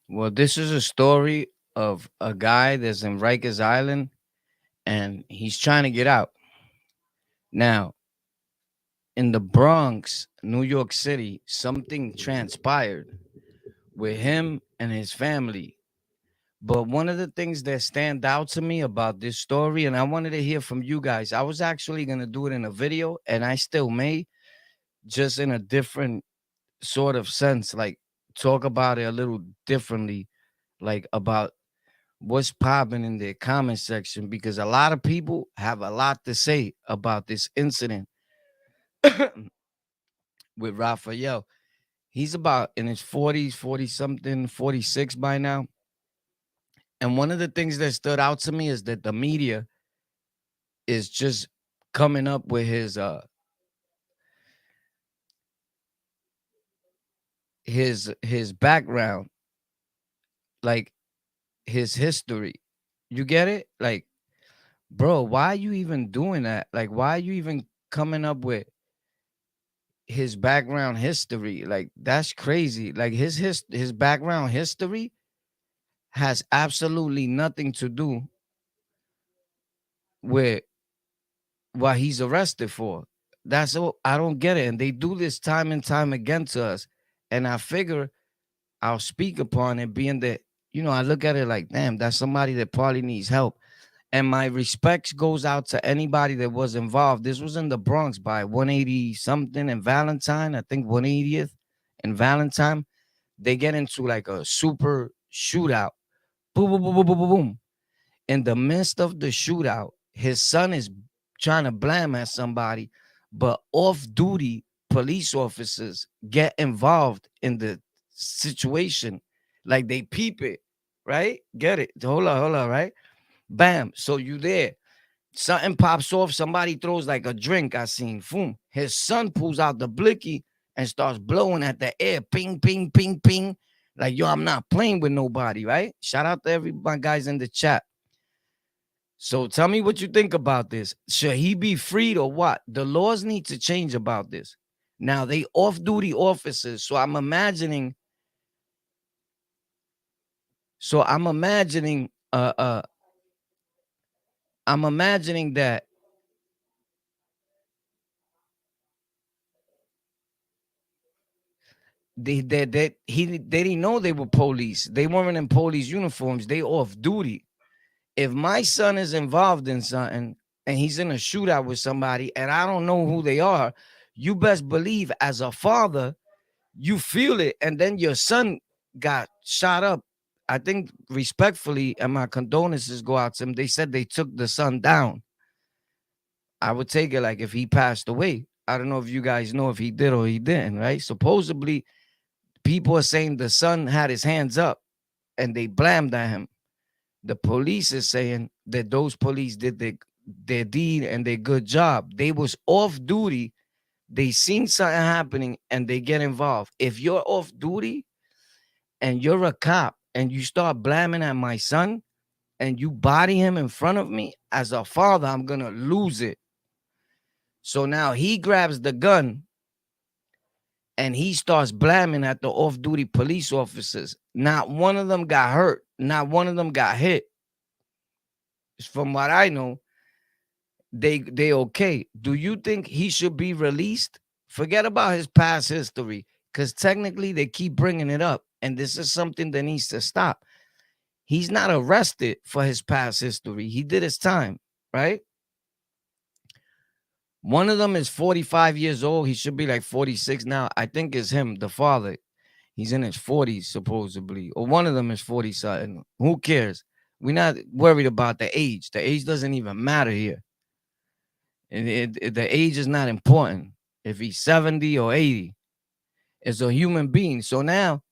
Well, this is a story of a guy that's in Rikers Island and he's trying to get out. Now, in the Bronx, New York City, something transpired with him and his family. But one of the things that stand out to me about this story, and I wanted to hear from you guys, I was actually going to do it in a video, and I still may, just in a different sort of sense, like talk about it a little differently, like about what's popping in the comment section, because a lot of people have a lot to say about this incident with Rafael. He's about in his 40s, 40 something, 46 by now. And one of the things that stood out to me is that the media is just coming up with his background, like his history. You get it? Like, bro, why are you even doing that? Like, why are you even coming up with his background history? Like, that's crazy. Like his background history has absolutely nothing to do with what he's arrested for. That's all. I don't get it. And they do this time and time again to us. And I figure I'll speak upon it, being that, I look at it like, damn, that's somebody that probably needs help. And my respects goes out to anybody that was involved. This was in the Bronx by 180 something and Valentine, I think 180th and Valentine. They get into like a super shootout. Boom, boom, boom, boom, boom, boom, boom. In the midst of the shootout, his son is trying to blame at somebody, but off-duty police officers get involved in the situation. Like they peep it, right? Get it? Hold on, right? Bam. So you there. Something pops off. Somebody throws like a drink. I seen. Boom. His son pulls out the blicky and starts blowing at the air. Ping, ping, ping, ping. Like, yo, I'm not playing with nobody, right? Shout out to every my guys in the chat. So tell me what you think about this. Should he be freed or what? The laws need to change about this. Now they off-duty officers. So I'm imagining I'm imagining that they didn't know they were police. They weren't in police uniforms. They off duty. If my son is involved in something and he's in a shootout with somebody and I don't know who they are, you best believe as a father, you feel it. And then your son got shot up. I think respectfully, and my condolences go out to him. They said they took the son down. I would take it like if he passed away. I don't know if you guys know if he did or he didn't, right? Supposedly, people are saying the son had his hands up and they blamed at him. The police is saying that those police did their deed and their good job. They was off duty. They seen something happening and they get involved. If you're off duty and you're a cop and you start blaming at my son and you body him in front of me, as a father, I'm gonna lose it. So now he grabs the gun and he starts blaming at the off-duty police officers. Not one of them got hurt. Not one of them got hit. From what I know, they okay. Do you think he should be released? Forget about his past history, because technically they keep bringing it up, and this is something that needs to stop. He's not arrested for his past history. He did his time, right? One of them is 45 years old. He should be like 46 now. I think it's him, the father. He's in his 40s, supposedly. Or one of them is 40 something. Who cares? We're not worried about the age. The age doesn't even matter here. The age is not important. If he's 70 or 80, it's a human being. So now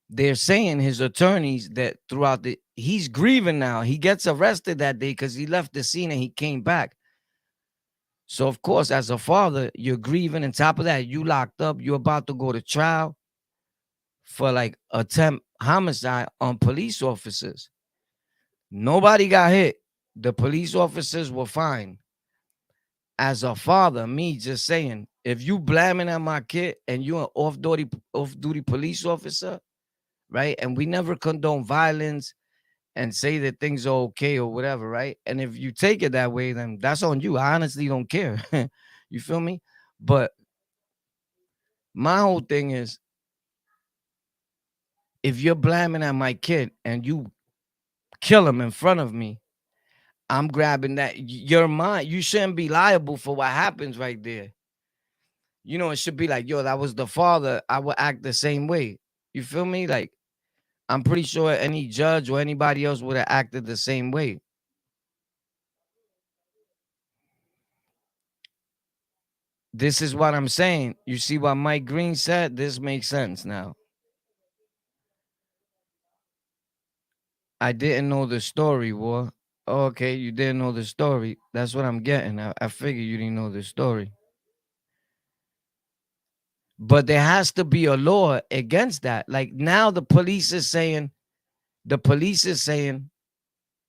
they're saying his attorneys that throughout he's grieving now. He gets arrested that day because he left the scene and he came back. So of course, as a father, you're grieving. On top of that, you locked up. You're about to go to trial for like attempt homicide on police officers. Nobody got hit. The police officers were fine. As a father, me just saying, if you blaming at my kid and you're an off-duty police officer, right? And we never condone violence and say that things are okay or whatever, right? And if you take it that way, then that's on you. I honestly don't care. You feel me? But my whole thing is, if you're blaming at my kid and you kill him in front of me, I'm grabbing that. You're mine. You shouldn't be liable for what happens right there. You know, it should be like, yo, that was the father. I would act the same way. You feel me? Like, I'm pretty sure any judge or anybody else would have acted the same way. This is what I'm saying. You see what Mike Green said? This makes sense now. I didn't know the story, boy. Okay, you didn't know the story. That's what I'm getting. I figured you didn't know the story. But there has to be a law against that. Like now the police is saying,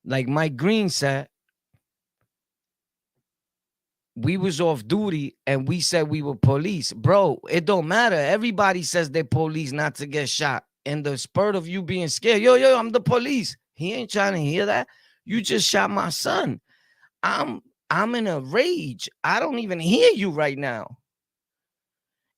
like Mike Green said, we was off duty and we said we were police. Bro, it don't matter. Everybody says they're police not to get shot. In the spurt of you being scared, yo, I'm the police. He ain't trying to hear that. You just shot my son. I'm I'm in a rage. I don't even hear you right now.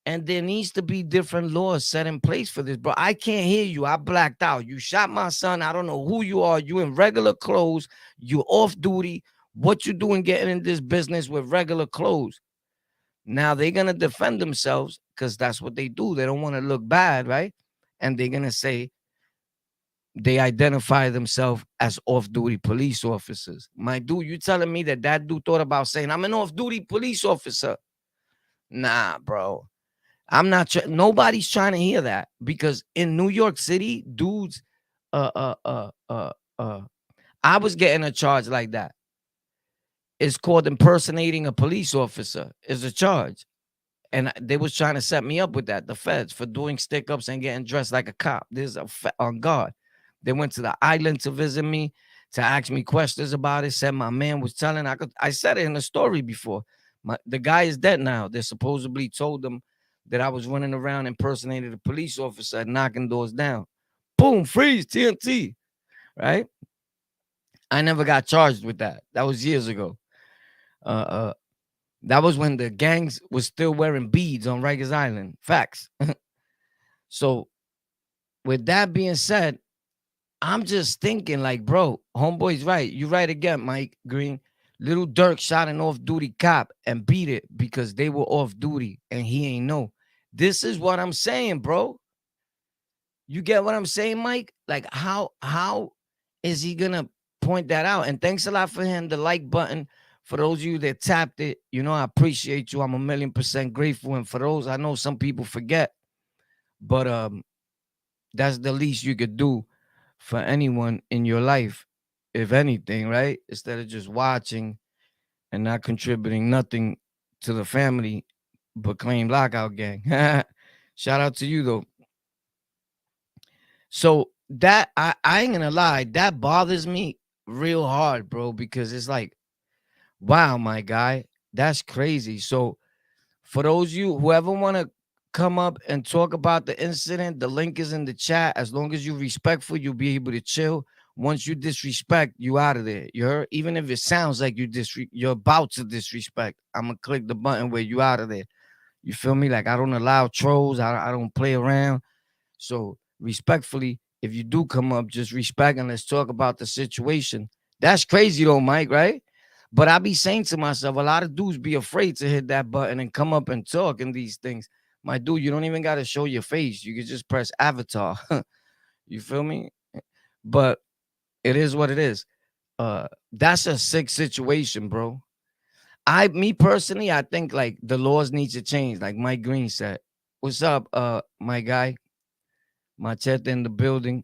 And there needs to be different laws set in place for this, bro. I can't hear you. I blacked out. You shot my son. I don't know who you are. You in regular clothes. You off duty. What you doing getting in this business with regular clothes? Now they're gonna defend themselves because that's what they do. They don't want to look bad, right? And they're gonna say they identify themselves as off-duty police officers. My dude, you telling me that that dude thought about saying I'm an off-duty police officer? Nah, bro. I'm not. Nobody's trying to hear that because in New York City, dudes, uh, uh, uh, uh, uh, I was getting a charge like that. It's called impersonating a police officer. Is a charge, and they was trying to set me up with that. The feds for doing stick ups and getting dressed like a cop. This is on guard. They went to the island to visit me to ask me questions about it. Said my man was telling. I said it in the story before. The guy is dead now. They supposedly told them that I was running around impersonating a police officer and knocking doors down. Boom, freeze, TNT. Right? I never got charged with that. That was years ago. Uh, uh, that was when the gangs was still wearing beads on Rikers Island. Facts. So, with that being said, I'm just thinking, like, bro, homeboy's right. You right again, Mike Green. Little Dirk shot an off-duty cop and beat it because they were off duty and he ain't know. This is what I'm saying, bro. You get what I'm saying, Mike? Like, how is he gonna point that out? And thanks a lot for hitting the like button. For those of you that tapped it, you know I appreciate you. I'm 1,000,000% grateful. And for those, I know some people forget, but that's the least you could do for anyone in your life, if anything, right? Instead of just watching and not contributing nothing to the family, but claim lockout gang. Shout out to you though. So that I ain't gonna lie, that bothers me real hard, bro, because it's like, wow, my guy, that's crazy. So for those of you whoever want to come up and talk about the incident, the link is in the chat. As long as you're respectful, you'll be able to chill. Once you disrespect, you out of there. You heard? Even if it sounds like you're about to disrespect, I'm gonna click the button where you out of there. You feel me? Like I don't allow trolls. I don't play around. So respectfully, if you do come up, just respect and let's talk about the situation. That's crazy though, Mike, right? But I be saying to myself, a lot of dudes be afraid to hit that button and come up and talk in these things. My dude, you don't even got to show your face. You can just press avatar. You feel me? But it is what it is. That's a sick situation, bro. Me personally, I think like the laws need to change, like Mike Green said. What's up, my guy? Machete in the building.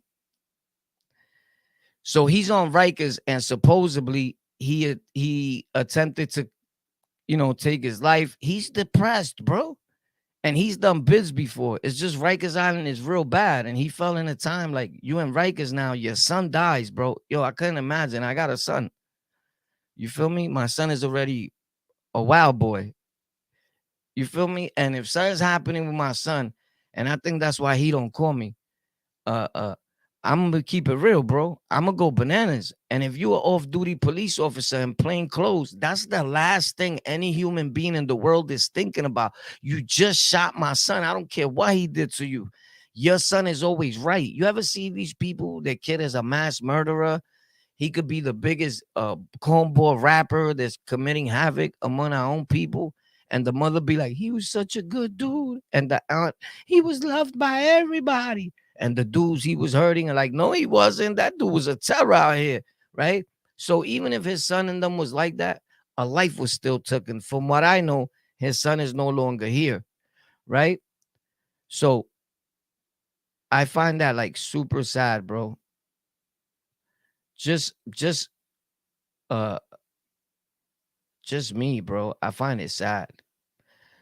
So he's on Rikers, and supposedly he attempted to, take his life. He's depressed, bro. And he's done bids before. It's just Rikers Island is real bad. And he fell in a time like you in Rikers now, your son dies, bro. Yo, I couldn't imagine. I got a son. You feel me? My son is already a wild boy. You feel me? And if something's happening with my son, and I think that's why he don't call me. uh uh I'm gonna keep it real, bro. I'm gonna go bananas. And if you're an off-duty police officer in plain clothes, that's the last thing any human being in the world is thinking about. You just shot my son. I don't care what he did to you. Your son is always right. You ever see these people? Their kid is a mass murderer. He could be the biggest cornball rapper that's committing havoc among our own people. And the mother be like, he was such a good dude. And the aunt, he was loved by everybody. And the dudes he was hurting are like, no, he wasn't. That dude was a terror out here. Right. So even if his son and them was like that, a life was still taken. From what I know, his son is no longer here. Right. So I find that like super sad, bro. Just uh just me, bro. I find it sad.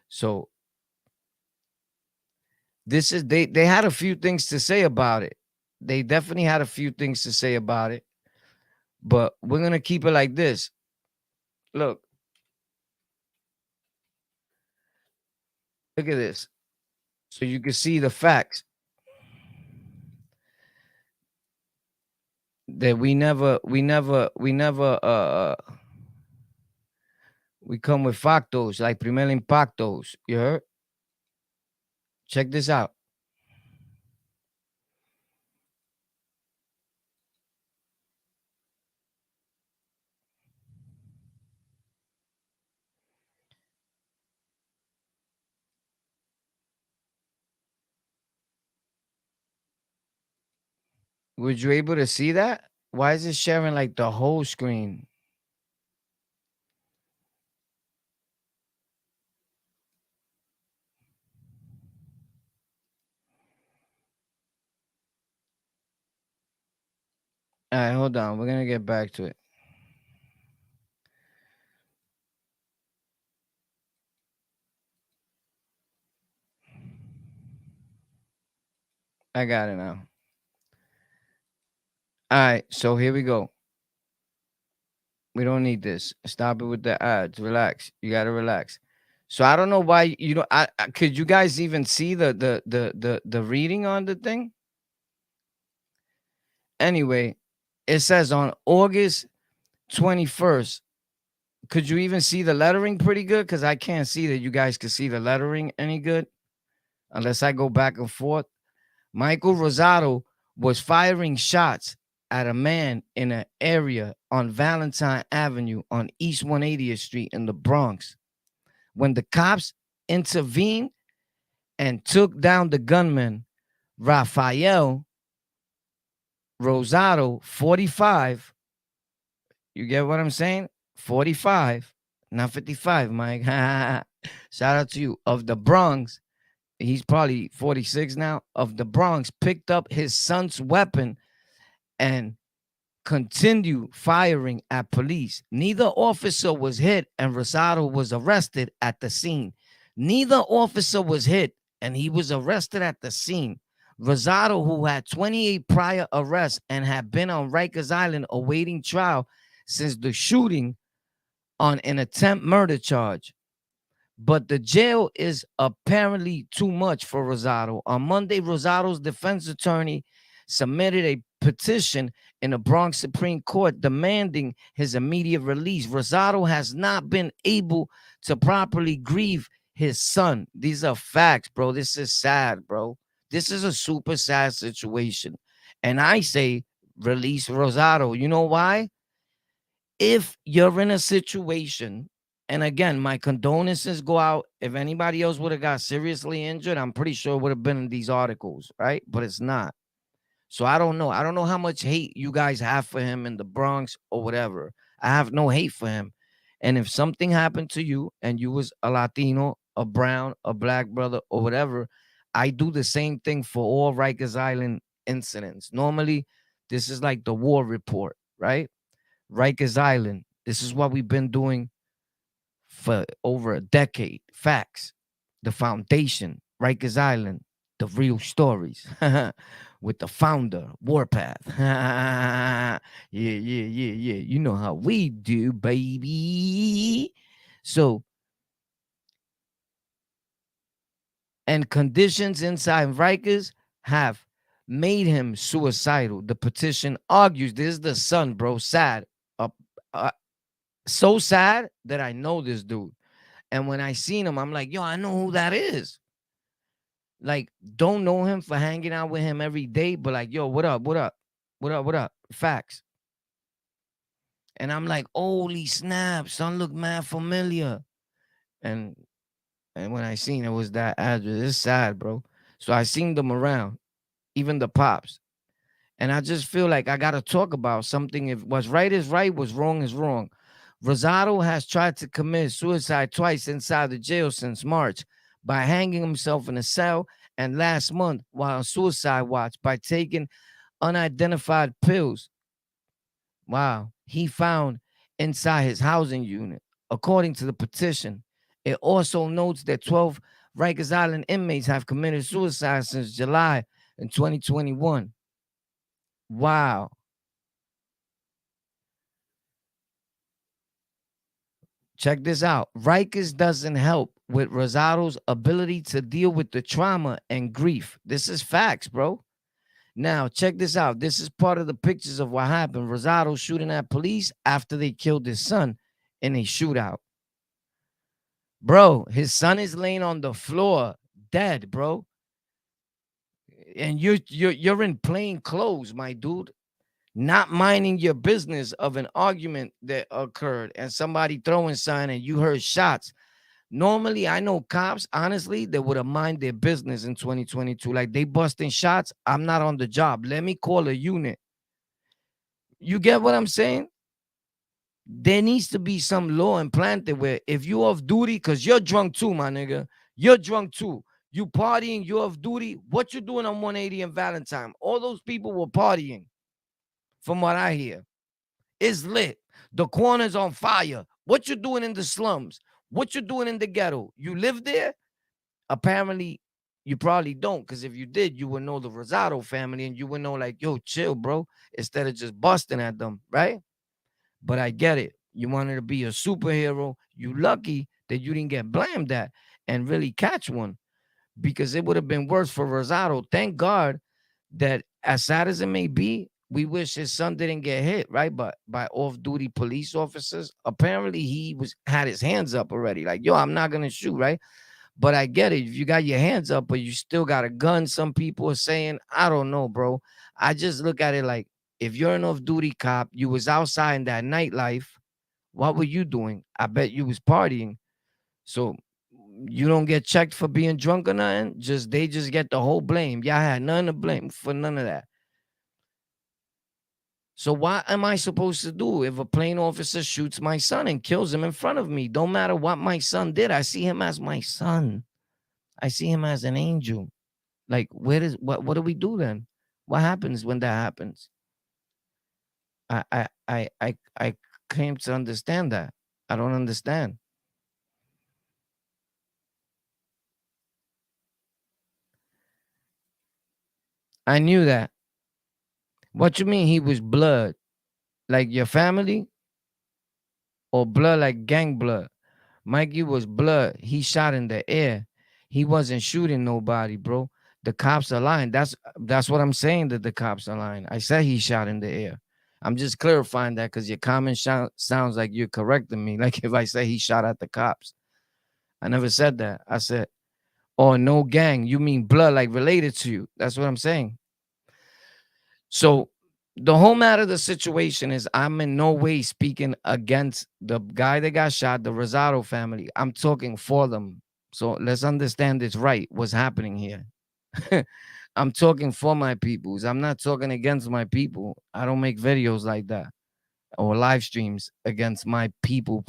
So this is they had a few things to say about it. They definitely had a few things to say about it. But we're gonna keep it like this. Look, look at this. So you can see the facts that we come with factos, like primer impactos. You heard? Check this out. Was you able to see that? Why is it sharing like the whole screen? All right, hold on. We're gonna get back to it. I got it now. All right, so here we go. We don't need this. Stop it with the ads. Relax. You gotta relax. So I don't know why you know. I could you guys even see the reading on the thing? Anyway, it says on August 21st. Could you even see the lettering pretty good? Because I can't see that you guys can see the lettering any good unless I go back and forth. Michael Rosado was firing shots at a man in an area on Valentine Avenue on East 180th Street in the Bronx. When the cops intervened and took down the gunman, Rafael Rosado, 45. You get what I'm saying? 45, not 55, Mike. Shout out to you. Of the Bronx, he's probably 46 now. Of the Bronx, picked up his son's weapon and continue firing at police. Neither officer was hit, and Rosado was arrested at the scene. Neither officer was hit, and he was arrested at the scene. Rosado, who had 28 prior arrests and had been on Rikers Island awaiting trial since the shooting on an attempt murder charge. But the jail is apparently too much for Rosado. On Monday, Rosado's defense attorney submitted a petition in the Bronx Supreme Court demanding his immediate release. Rosado has not been able to properly grieve his son. These are facts, bro. This is sad, bro. This is a super sad situation. And I say release Rosado. You know why? If you're in a situation, and again, my condolences go out. If anybody else would have got seriously injured, I'm pretty sure it would have been in these articles, right? But it's not. So I don't know. I don't know how much hate you guys have for him in the Bronx or whatever. I have no hate for him. And if something happened to you and you was a Latino, a brown, a black brother, or whatever, I do the same thing for all Rikers Island incidents. Normally, this is like the war report, right? Rikers Island. This is what we've been doing for over a decade. Facts. The foundation, Rikers Island, the real stories with the founder, Warpath. Yeah, yeah, yeah, yeah. You know how we do, baby. So, and conditions inside Rikers have made him suicidal. The petition argues, this is the son, bro, sad. Uh, uh, so sad that I know this dude. And when I seen him, I'm like, yo, I know who that is. Like, don't know him for hanging out with him every day, but like, yo, what up? What up? What up? What up? Facts. And I'm like, holy snap, son, look mad familiar. And when I seen it was that address, it's sad, bro. So I seen them around, even the pops. And I just feel like I gotta talk about something. If what's right is right, what's wrong is wrong. Rosado has tried to commit suicide twice inside the jail since March by hanging himself in a cell, and last month while on suicide watch by taking unidentified pills. Wow. He found inside his housing unit. According to the petition, it also notes that 12 Rikers Island inmates have committed suicide since July in 2021. Wow. Check this out. Rikers doesn't help with Rosado's ability to deal with the trauma and grief. This is facts, bro. Now, check this out. This is part of the pictures of what happened. Rosado shooting at police after they killed his son in a shootout. Bro, his son is laying on the floor, dead, bro. And you're in plain clothes, my dude, not minding your business of an argument that occurred and somebody throwing sign and you heard shots. Normally, I know cops, honestly, they would have mind their business in 2022. Like they busting shots. I'm not on the job. Let me call a unit. You get what I'm saying? There needs to be some law implanted where if you off duty, because you're drunk too, my nigga. You're drunk too. You partying, you're off duty. What you doing on 180 and Valentine? All those people were partying, from what I hear. It's lit. The corner's on fire. What you doing in the slums? What you doing in the ghetto? You live there? Apparently, you probably don't, because if you did, you would know the Rosado family and you would know, like, yo, chill, bro, instead of just busting at them, right? But I get it. You wanted to be a superhero. You lucky that you didn't get blamed at and really catch one, because it would have been worse for Rosado. Thank God that, as sad as it may be, we wish his son didn't get hit, right? But by off-duty police officers. Apparently, he had his hands up already. Like, yo, I'm not gonna shoot, right? But I get it. If you got your hands up, but you still got a gun, some people are saying, I don't know, bro. I just look at it like, if you're an off-duty cop, you was outside in that nightlife, what were you doing? I bet you was partying. So you don't get checked for being drunk or nothing. They just get the whole blame. Y'all had none to blame for none of that. So what am I supposed to do if a plain officer shoots my son and kills him in front of me? Don't matter what my son did. I see him as my son. I see him as an angel. Like, what do we do then? What happens when that happens? I came to understand that. I don't understand. I knew that. What you mean he was blood? Like your family? Or blood like gang blood? Mikey was blood. He shot in the air. He wasn't shooting nobody, bro. The cops are lying. That's what I'm saying, that the cops are lying. I said he shot in the air. I'm just clarifying that because your comment sounds like you're correcting me. Like if I say he shot at the cops. I never said that. I said, oh, no gang. You mean blood like related to you. That's what I'm saying. So the whole matter of the situation is I'm in no way speaking against the guy that got shot, the Rosado family. I'm talking for them. So let's understand this right, what's happening here. I'm talking for my peoples. I'm not talking against my people. I don't make videos like that or live streams against my people.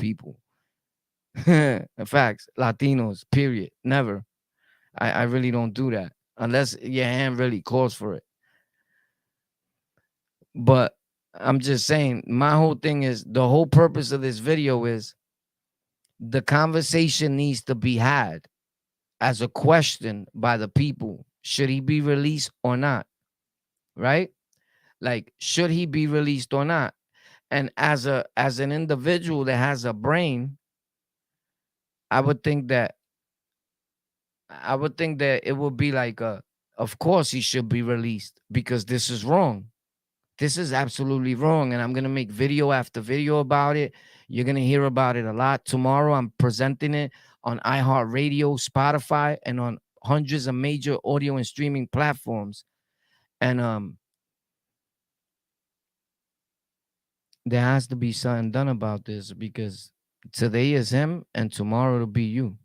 In fact, Latinos, period. Never. I really don't do that unless your hand really calls for it. But I'm just saying, my whole thing is, the whole purpose of this video is the conversation needs to be had as a question by the people. Should he be released or not? Right? Like, should he be released or not? And as an individual that has a brain, I would think that it would be like Of course, he should be released because this is wrong. This is absolutely wrong. And I'm going to make video after video about it. You're going to hear about it a lot. Tomorrow, I'm presenting it on iHeartRadio, Spotify, and on hundreds of major audio and streaming platforms. And there has to be something done about this because today is him and tomorrow it'll be you.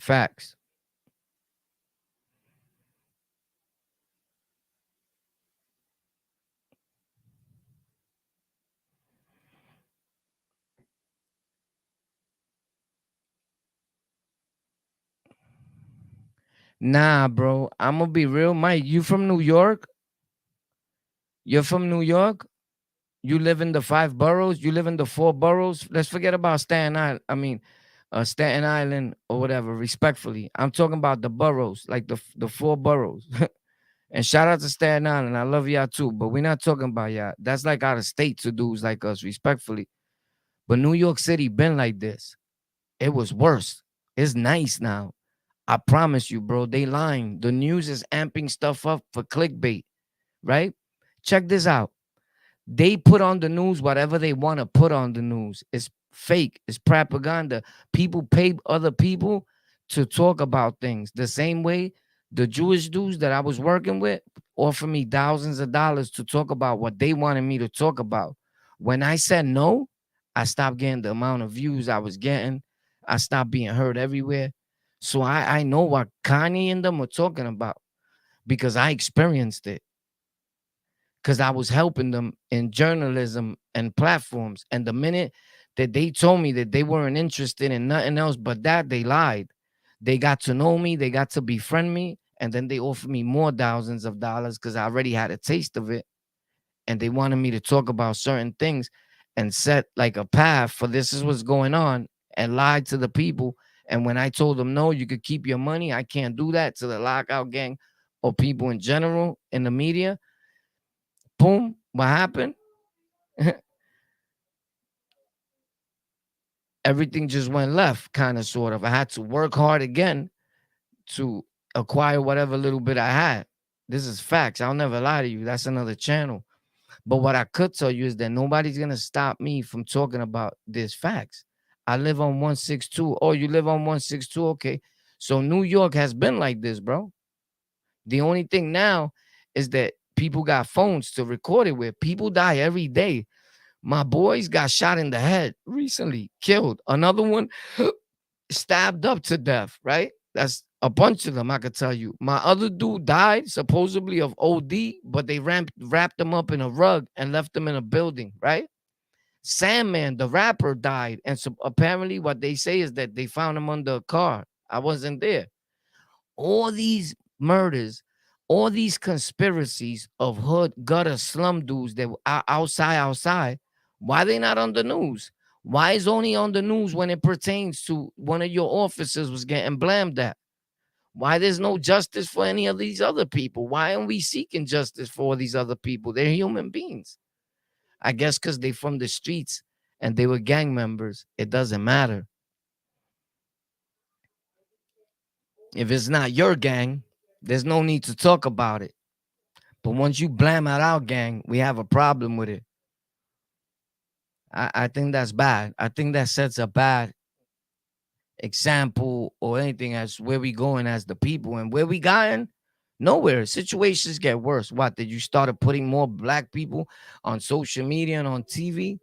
Facts. Nah, bro. I'm gonna be real, Mike. You from New York? You're from New York? You live in the five boroughs? You live in the four boroughs? Let's forget about Staten Island. I mean, Staten Island or whatever. Respectfully, I'm talking about the boroughs, like the four boroughs. And shout out to Staten Island. I love y'all too, but we're not talking about y'all. That's like out of state to dudes like us, respectfully. But New York City been like this. It was worse. It's nice now. I promise you, bro. They lying. The news is amping stuff up for clickbait, right? Check this out. They put on the news whatever they want to put on the news. It's fake. It's propaganda. People pay other people to talk about things. The same way the Jewish dudes that I was working with offered me thousands of dollars to talk about what they wanted me to talk about. When I said no, I stopped getting the amount of views I was getting. I stopped being heard everywhere. So I know what Kanye and them were talking about because I experienced it because I was helping them in journalism and platforms. And the minute that they told me that they weren't interested in nothing else but that, they lied. They got to know me, they got to befriend me, and then they offered me more thousands of dollars because I already had a taste of it. And they wanted me to talk about certain things and set like a path for this is what's going on and lied to the people. And when I told them, no, you could keep your money, I can't do that to the lockout gang or people in general in the media. Boom, what happened? Everything just went left, kind of, sort of. I had to work hard again to acquire whatever little bit I had. This is facts. I'll never lie to you. That's another channel. But what I could tell you is that nobody's going to stop me from talking about this facts. I live on 162. Oh, you live on 162? Okay. So New York has been like this, bro. The only thing now is that people got phones to record it with. People die every day. My boys got shot in the head recently, killed. Another one stabbed up to death, right? That's a bunch of them, I could tell you. My other dude died supposedly of OD, but they wrapped him up in a rug and left him in a building, right? Sandman, the rapper, died. And so apparently, what they say is that they found him under a car. I wasn't there. All these murders, all these conspiracies of hood gutter slum dudes that are outside, why they not on the news? Why is only on the news when it pertains to one of your officers was getting blamed at? Why there's no justice for any of these other people? Why aren't we seeking justice for these other people? They're human beings. I guess because they from the streets and they were gang members. It doesn't matter. If it's not your gang, there's no need to talk about it. But once you blam at our gang, we have a problem with it. I think that's bad. I think that sets a bad example or anything as where we going as the people and where we gotten nowhere. Situations get worse. What did you started putting more black people on social media and on TV?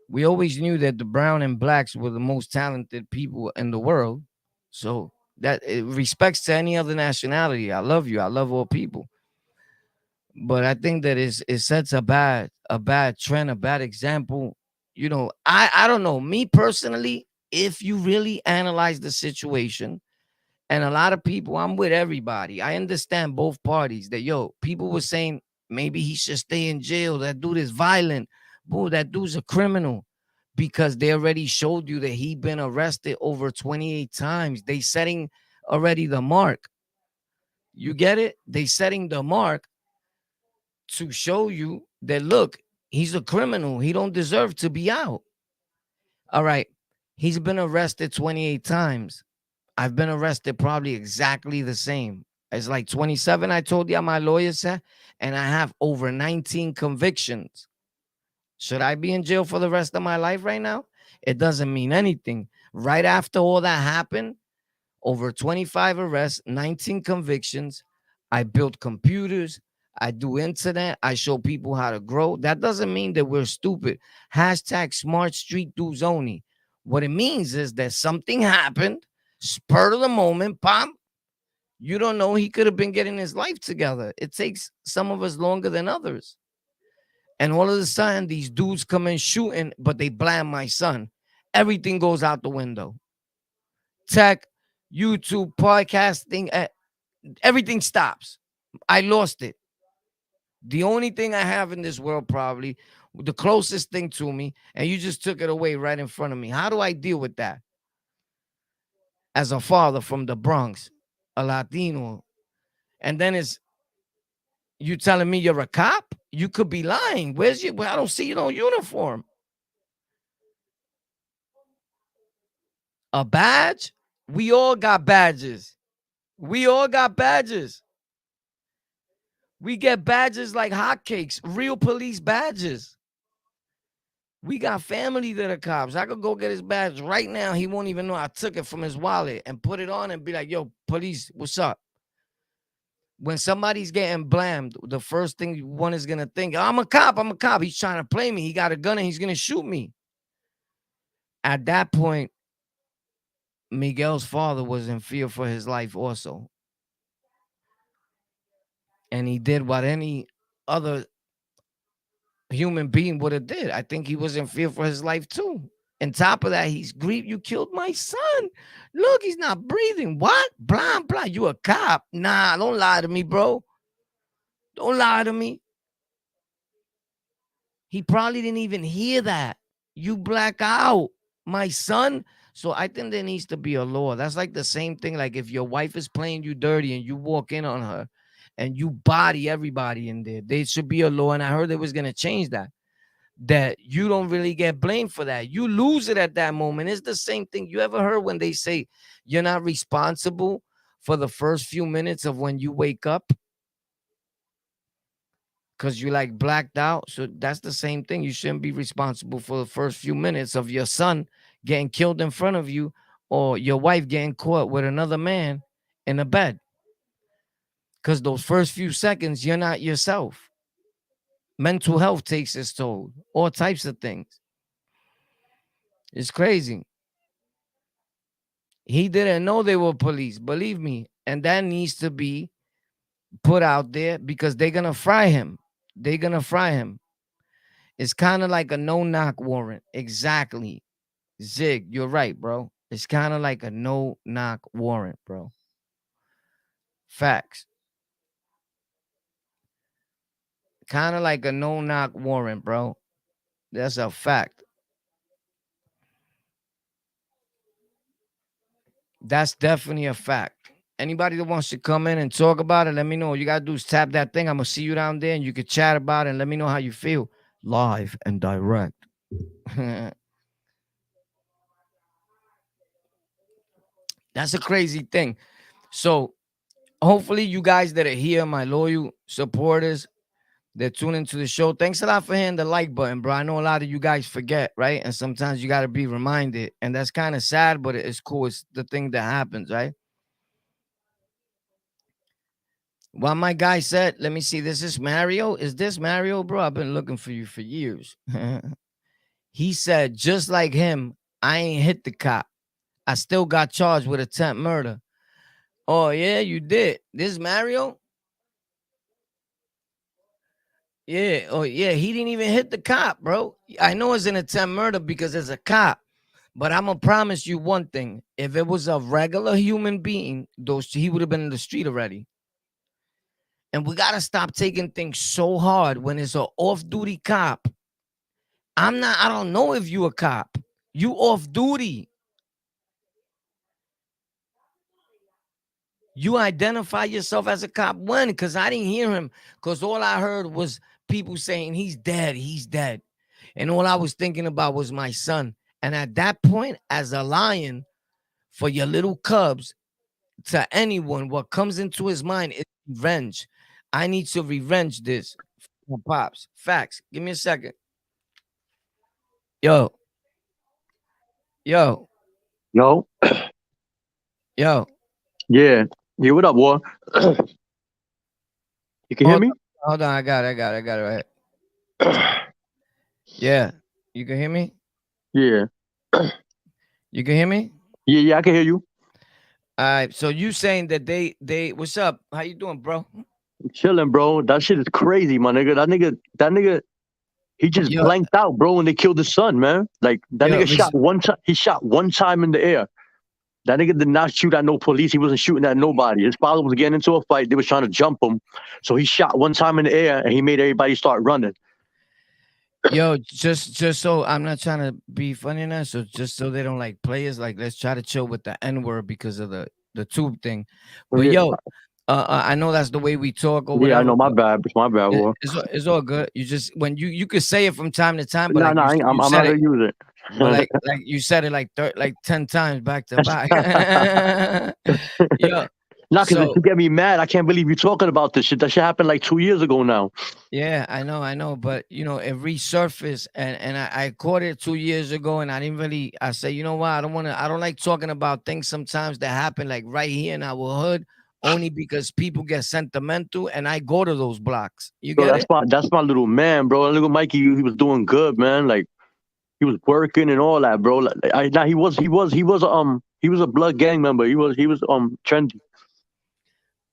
We always knew that the brown and blacks were the most talented people in the world. So that it respects to any other nationality. I love you. I love all people. But I think that it sets a bad trend, a bad example. I don't know. Me personally, if you really analyze the situation, and a lot of people, I'm with everybody. I understand both parties that people were saying maybe he should stay in jail. That dude is violent. Boo, that dude's a criminal. Because they already showed you that he been arrested over 28 times. They setting already the mark. You get it? They setting the mark to show you that look, He's a criminal. He don't deserve to be out. All right. He's been arrested 28 times. I've been arrested probably exactly the same. It's like 27, I told you my lawyer said, and I have over 19 convictions. Should I be in jail for the rest of my life right now? It doesn't mean anything. Right after all that happened, over 25 arrests, 19 convictions. I built computers. I do internet. I show people how to grow. That doesn't mean that we're stupid. Hashtag smart street dudes only. What it means is that something happened, spur of the moment, pop. You don't know. He could have been getting his life together. It takes some of us longer than others. And all of a sudden, these dudes come in shooting, but they blame my son. Everything goes out the window. Tech, YouTube, podcasting, everything stops. I lost it. The only thing I have in this world, probably the closest thing to me, and you just took it away right in front of me. How do I deal with that? As a father from the Bronx, a Latino, and then it's you telling me you're a cop? You could be lying. Where's your? Well, I don't see you no uniform. A badge? We all got badges. We all got badges. We get badges like hotcakes, real police badges. We got family that are cops. I could go get his badge right now. He won't even know I took it from his wallet and put it on and be like, yo, police, what's up? When somebody's getting blamed, the first thing one is going to think, I'm a cop. I'm a cop. He's trying to play me. He got a gun and he's going to shoot me. At that point, Miguel's father was in fear for his life also. And he did what any other human being would have did. I think he was in fear for his life too. On top of that, he's grieved. You killed my son. Look, he's not breathing. What? Blah, blah. You a cop? Nah, don't lie to me, bro. Don't lie to me. He probably didn't even hear that. You black out, my son. So I think there needs to be a law. That's like the same thing. Like if your wife is playing you dirty and you walk in on her and you body everybody in there should be a law. And I heard they was going to change that you don't really get blamed for that. You lose it at that moment. It's the same thing. You ever heard when they say you're not responsible for the first few minutes of when you wake up because you like blacked out? So that's the same thing. You shouldn't be responsible for the first few minutes of your son getting killed in front of you or your wife getting caught with another man in a bed. Because those first few seconds, you're not yourself. Mental health takes its toll, all types of things. It's crazy. He didn't know they were police, believe me. And that needs to be put out there because they're going to fry him. They're going to fry him. It's kind of like a no-knock warrant. Exactly. Zig, you're right, bro. It's kind of like a no-knock warrant, bro. Facts. Kind of like a no-knock warrant, bro. That's a fact. That's definitely a fact. Anybody that wants to come in and talk about it, let me know. All you got to do is tap that thing. I'm going to see you down there and you can chat about it and let me know how you feel. Live and direct. That's a crazy thing. So hopefully you guys that are here, my loyal supporters, that tune into the show. Thanks a lot for hitting the like button, bro. I know a lot of you guys forget, right? And sometimes you got to be reminded. And that's kind of sad, but it's cool. It's the thing that happens, right? Well, my guy said, let me see. This is Mario. Is this Mario, bro? I've been looking for you for years. He said, just like him, I ain't hit the cop. I still got charged with attempt murder. Oh, yeah, you did. This is Mario? Yeah. Oh, yeah. He didn't even hit the cop, bro. I know it's an attempt murder because it's a cop. But I'm gonna promise you one thing. If it was a regular human being, he would have been in the street already. And we gotta stop taking things so hard when it's an off-duty cop. I don't know if you a cop. You off duty. You identify yourself as a cop when? Because I didn't hear him. Because all I heard was people saying he's dead, he's dead. And all I was thinking about was my son. And at that point, as a lion for your little cubs, to anyone, what comes into his mind is revenge. I need to revenge this for my pops. Facts. Give me a second. Yo, yo, Yo, yo. yeah, yeah. What up, boy? You can hear Hold me? on, hold on. I got it right here. Yeah. You can hear me? Yeah, You can hear me? yeah, yeah. I can hear you. All right. So you saying that they what's up? How you doing, bro? Chilling, bro. That shit is crazy, my nigga. That nigga. He just Yo, blanked out, bro, when they killed his son, man. Like that yo, nigga shot one time. He shot one time in the air. That nigga did not shoot at no police. He wasn't shooting at nobody. His father was getting into a fight. They was trying to jump him, so he shot one time in the air, and he made everybody start running. yo, just so I'm not trying to be funny now, so just so they don't like players, like let's try to chill with the N word because of the tube thing. But Yeah, yo, I know that's the way we talk or yeah, I whatever, know. My but bad. It's my bad, boy. it's all good. You just when you could say it from time to time, but Nah, like nah. you I'm said not it, gonna use but it. like you said it like 10 times back to back. Yo, Nah, because so you get me mad. I can't believe you're talking about this shit. That shit happened like 2 years ago now. yeah, I know, but it resurfaced, and I caught it 2 years ago, and I didn't really. I said, you know what? I don't like talking about things sometimes that happen like right here in our hood, only because people get sentimental, and I go to those blocks. You Bro, get it? that's my little man, bro. That little Mikey, he was doing good, man. Like he was working and all that, bro. Like, now he was a blood gang member. He was trendy.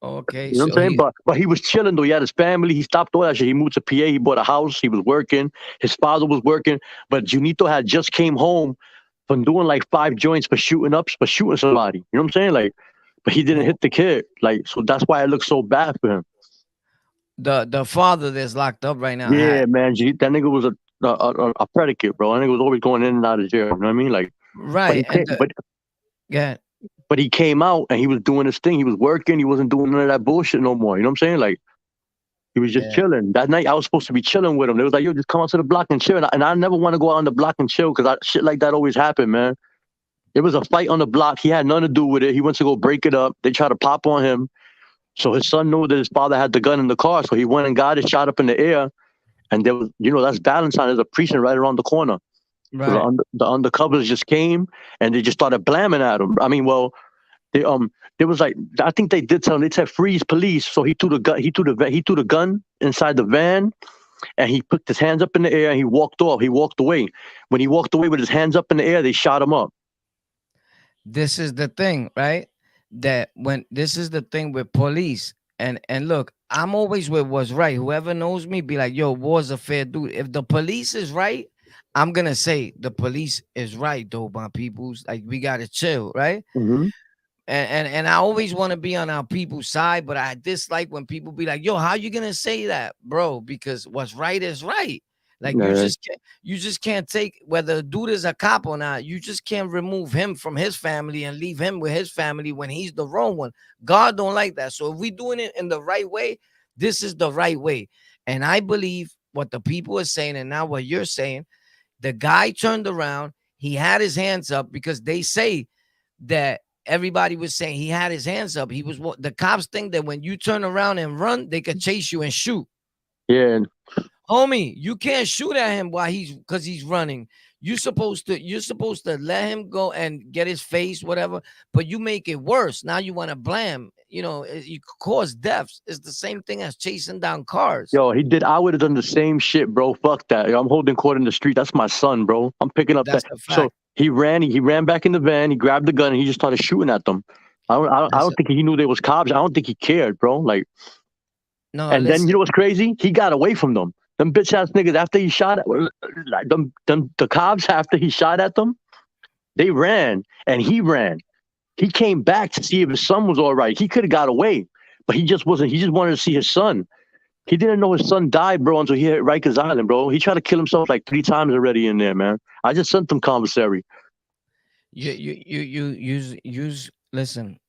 Okay, You know what I'm so saying? But he was chilling though. He had his family. He stopped all that shit. He moved to PA. He bought a house. He was working. His father was working. But Junito had just came home from doing like 5 joints for shooting somebody. You know what I'm saying? Like, but he didn't oh, hit the kid. Like, so that's why it looks so bad for him. the father that's locked up right now had Yeah, man. That nigga was a predicate, bro. That nigga was always going in and out of jail. You know what I mean? Like, but right, he came, but yeah, but he came out and he was doing his thing. He was working. He wasn't doing none of that bullshit no more. You know what I'm saying? Like, he was just yeah. chilling. That night, I was supposed to be chilling with him. They was like, "Yo, just come out to the block and chill." And I never want to go out on the block and chill because shit like that always happen, man. There was a fight on the block. He had nothing to do with it. He went to go break it up. They tried to pop on him. So his son knew that his father had the gun in the car. So he went and got it, shot up in the air. And there was, that's Valentine. There's a precinct right around the corner. So Right. the undercovers just came and they just started blamming at him. I mean, well, they there was like, I think they did tell him, they said freeze police. So he threw the gun. He threw the gun inside the van, and he put his hands up in the air and he walked off. He walked away. When he walked away with his hands up in the air, they shot him up. This is the thing, right? That when this is the thing with police, and look, I'm always with what's right. Whoever knows me, be like, yo, war's a fair dude. If the police is right, I'm gonna say the police is right, though, my peoples. Like we gotta chill, right? Hmm. And I always want to be on our people's side, but I dislike when people be like, "Yo, how you gonna say that, bro?" Because what's right is right. Like Yeah. you just can't take whether a dude is a cop or not. You just can't remove him from his family and leave him with his family when he's the wrong one. God don't like that. So if we doing it in the right way, this is the right way. And I believe what the people are saying, and now what you're saying. The guy turned around. He had his hands up because they say that everybody was saying he had his hands up. He was the cops think that when you turn around and run, they could chase you and shoot. Yeah. Homie, you can't shoot at him while he's because he's running. You're supposed to let him go and get his face, whatever, but you make it worse. Now you want to blame, you cause deaths. It's the same thing as chasing down cars. Yo, he did. I would have done the same shit, bro. Fuck that. Yo, I'm holding court in the street. That's my son, bro. I'm picking up that. That's a So fact. he ran back in the van. He grabbed the gun and he just started shooting at them. I That's don't think he knew they was cops. I don't think he cared, bro. Like, no, and then you listen. know what's crazy? He got away from them. Them bitch ass niggas after he shot at like them the cops after he shot at them, they ran and he ran. He came back to see if his son was all right. He could have got away, but he just wasn't. He just wanted to see his son. He didn't know his son died, bro, until he hit Rikers Island, bro. He tried to kill himself like 3 times already in there, man. I just sent him commissary. You use listen.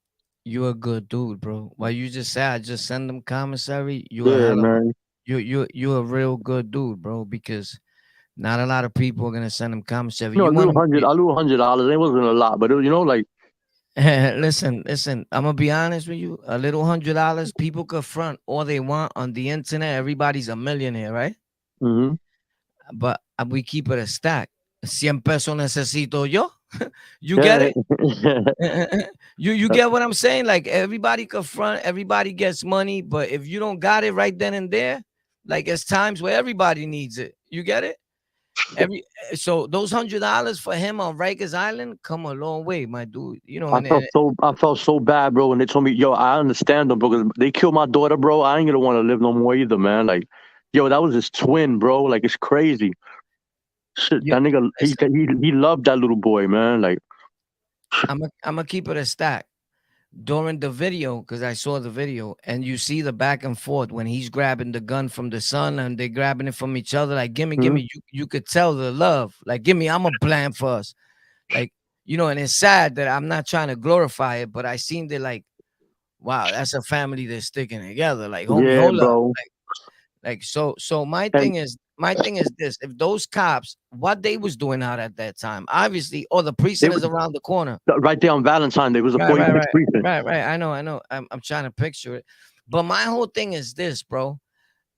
You're a good dude, bro. While you just said I just send them commissary, you a Yeah, hell of a man. you're a real good dude, bro. Because not a lot of people are gonna send him commissary. You know, You want to a little $100. It wasn't a lot, but it, you know, like, listen. I'm gonna be honest with you. A little $100, people could front all they want on the internet. Everybody's a millionaire, right? mm-hmm. But we keep it a stack. 100 pesos necesito yo. You get Yeah. it? You get what I'm saying? Like everybody could front, everybody gets money, but if you don't got it right then and there, like it's times where everybody needs it. You get it? Every so those $100 for him on Rikers Island come a long way, my dude. You know, and I felt so bad, bro, when they told me, yo, I understand them, bro, because they killed my daughter, bro. I ain't gonna want to live no more either, man. Like, yo, that was his twin, bro. Like, it's crazy. Shit, you that nigga, listen, he loved that little boy, man. Like, I'm gonna keep it a stack. During the video, because I saw the video, and you see the back and forth when he's grabbing the gun from the son and they're grabbing it from each other, like give mhm. me. You could tell the love, like give me. I'm a plan for us, like and it's sad that I'm not trying to glorify it, but I seen that like, wow, that's a family that's sticking together. Like, homie, Yeah, hold up, bro. like so. And My thing is this: if those cops, what they was doing out at that time, obviously, the they precinct were is around the corner. right there on Valentine. There was a Right, right, 46 right, precinct. right. I know. I'm trying to picture it. But my whole thing is this, bro.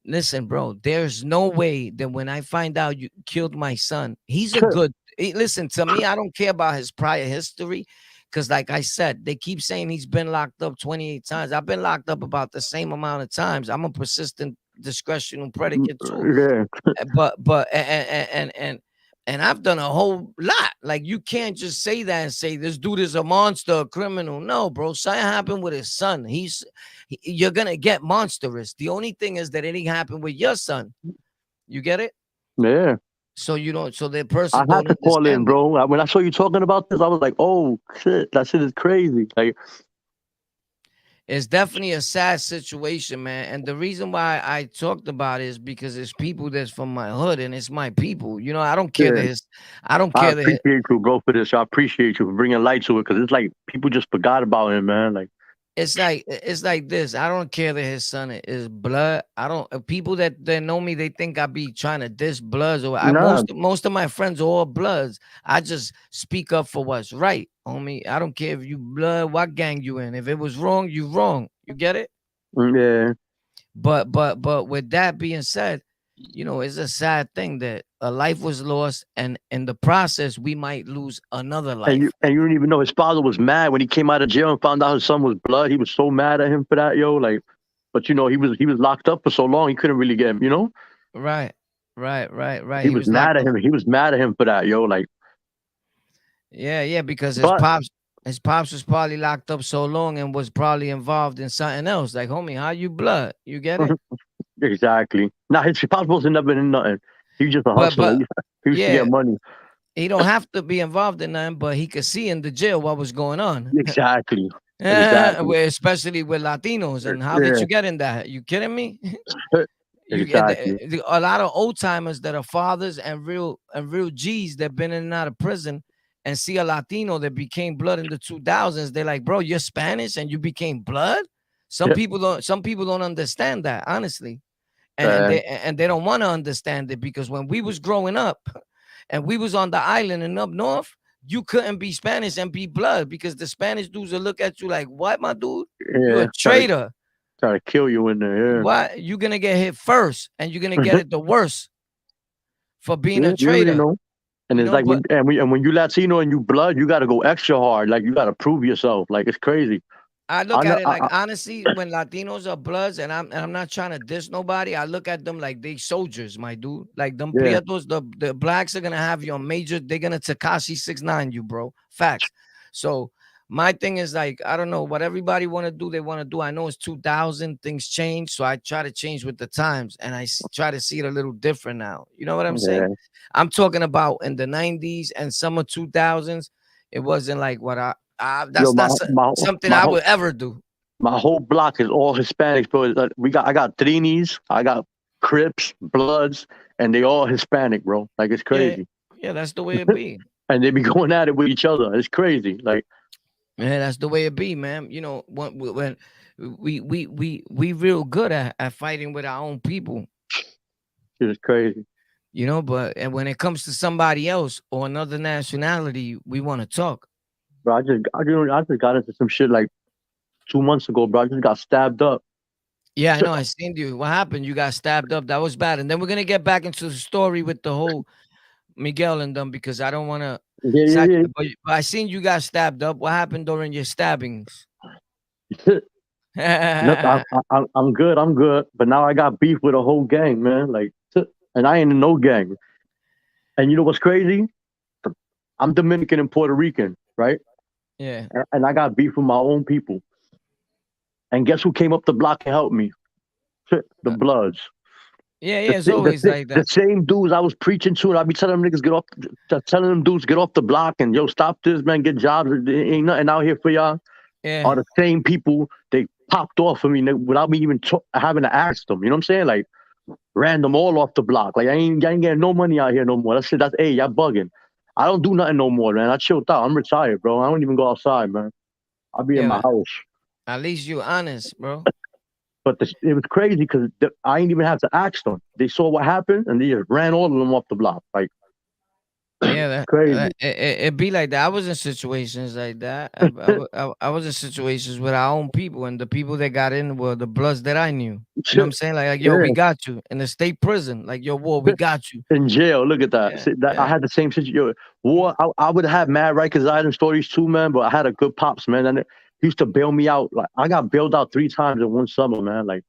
Listen, bro, there's no way that when I find out you killed my son, he's a good listen to me. I don't care about his prior history. Cause like I said, they keep saying he's been locked up 28 times. I've been locked up about the same amount of times. I'm a persistent discretional predicate too. Yeah, But I've done a whole lot. Like you can't just say that and say this dude is a monster, a criminal. No, bro. Something happened with his son. You're gonna get monstrous. The only thing is that it didn't happen with your son. You get it? yeah. So you don't. So the I person had don't to call in, understand it. bro. When I saw you talking about this, I was like, oh shit, that shit is crazy. Like, It's definitely a sad situation, man. And the reason why I talked about it is because it's people that's from my hood and it's my people. I don't care yeah, that his, I don't I care that appreciate you, bro, for this. I appreciate you for bringing light to it because it's like people just forgot about him, man. Like, it's like this. I don't care that his son is blood. I don't people that know me, they think I be trying to diss bloods or I nah, most of my friends are all bloods. I just speak up for what's right, homie. I don't care if you blood, what gang you in. If it was wrong, you wrong. You get it? yeah. But with that being said, it's a sad thing that a life was lost, and in the process, we might lose another life. And you didn't even know his father was mad when he came out of jail and found out his son was blood. He was so mad at him for that, yo. Like, but he was locked up for so long he couldn't really get him. Right, right. He He was was mad locked at up. him. He was mad at him for that, yo. Like, Yeah, because his but pops. His pops was probably locked up so long and was probably involved in something else. Like, homie, how you blood? You get it? exactly. Now his pops wasn't never in nothing. He was just a But hustler. but He used to get yeah, money. he don't have to be involved in nothing, but he could see in the jail what was going on. Exactly. Exactly. Especially with Latinos. And how did Yeah. you get in that? You kidding me? You get Exactly. a lot of old timers that are fathers and real G's that been in and out of prison and see a Latino that became blood in the 2000s. They're like, bro, you're Spanish and you became blood. Some Yeah. people don't. Some people don't understand that, honestly, and and Uh, they and they don't want to understand it because when we was growing up, and we was on the island and up north, you couldn't be Spanish and be blood because the Spanish dudes will look at you like, what, my dude? You a yeah. traitor. Try to kill you in there. What? You're gonna get hit first, and you're gonna Yeah. get it the worst for being Yeah. a You already traitor. know. And it's like But when you Latino and you blood, you got to go extra hard. Like you got to prove yourself. Like it's crazy. I I look know. at it like honestly, when Latinos are bloods, and I'm not trying to diss nobody. I look at them like they soldiers, my dude. Like them Yeah. prietos, the blacks are gonna have you on major. They're gonna Takashi 6 9 you, bro. Facts. So my thing is like I don't know what everybody want to do. They want to do. I know it's 2000, things change, so I try to change with the times, and try to see it a little different now. You know what I'm saying? Yeah. I'm talking about in the 90s and summer 2000s. It wasn't like what Yo, that's not something my I whole would ever do. my whole block is all Hispanics, bro. I got Trinis, I got Crips, Bloods, and they all Hispanic, bro. Like it's Yeah, crazy. yeah, that's the way it be. And they be going at it with each other. It's crazy. Like Yeah, that's the way it be, man. When we real good at fighting with our own people. It was crazy. You know, but and when it comes to somebody else or another nationality, we want to talk. Bro, I just got into some shit like 2 months ago, bro. I just got stabbed up. Yeah, I know. I seen you. What happened? You got stabbed up. That was bad. And then we're gonna get back into the story with the whole Miguel and them because I don't want to. Yeah, yeah, But I seen you got stabbed up. What happened during your stabbings? yeah. Nope, Yeah, I'm good. I'm good. But now I got beef with a whole gang, man. Like, and I ain't in no gang. And you know what's crazy? I'm Dominican and Puerto Rican, right? yeah, And I got beef with my own people. And guess who came up the block and helped me? The Bloods. yeah. The, It's the, always the, like the that. same dudes I was preaching to, and I be telling them niggas get off, telling them dudes get off the block and yo stop this man, get jobs. There ain't nothing out here for y'all. Are Yeah, the same people they popped off of me without me even having to ask them. You know what I'm saying? Like random all off the block. Like I ain't getting no money out here no more. That's it. That's hey, y'all bugging. I don't do nothing no more, man. I chilled out. I'm retired, bro. I don't even go outside, man. I'll be in yeah. my Man. house. At least you honest, bro. But it was crazy because I ain't even have to ask them. They saw what happened and they just ran all of them off the block. Like Yeah, crazy. it be like that. I was in situations like that. I was in situations with our own people, and the people that got in were the Bloods that I knew. You know what I'm saying? Like yo, we Yeah, got you in the state prison. Like yo, war, we got you. in jail. Look at that. Yeah, See, I yeah. had the same situation. War. I would have had mad Rikers Island stories too, man. But I had a good pops, man. And he used to bail me out. Like I got bailed out 3 times in one summer, man. Like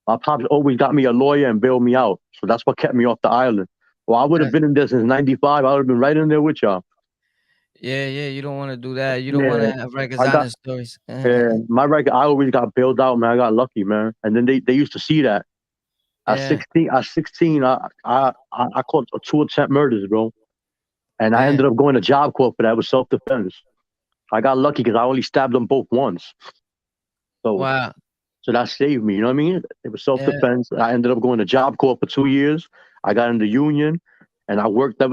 my pops always got me a lawyer and bailed me out. So that's what kept me off the island. Well, I would have That, been in there since '95. I would have been right in there with y'all. yeah, yeah. You don't want to do that. You don't want Yeah, to have Rikers I got. Island stories. My record, I always got bailed out, man. I got lucky, man. And then they used to see that. Yeah, At 16, I caught 2 attempt murders, bro. And I damn. ended up going to job court for that with self defense. I got lucky because I only stabbed them both once. So Wow. so that saved me. You know what I mean? It was self Yeah, defense. I ended up going to job court for 2 years. I got in the union, and I worked. I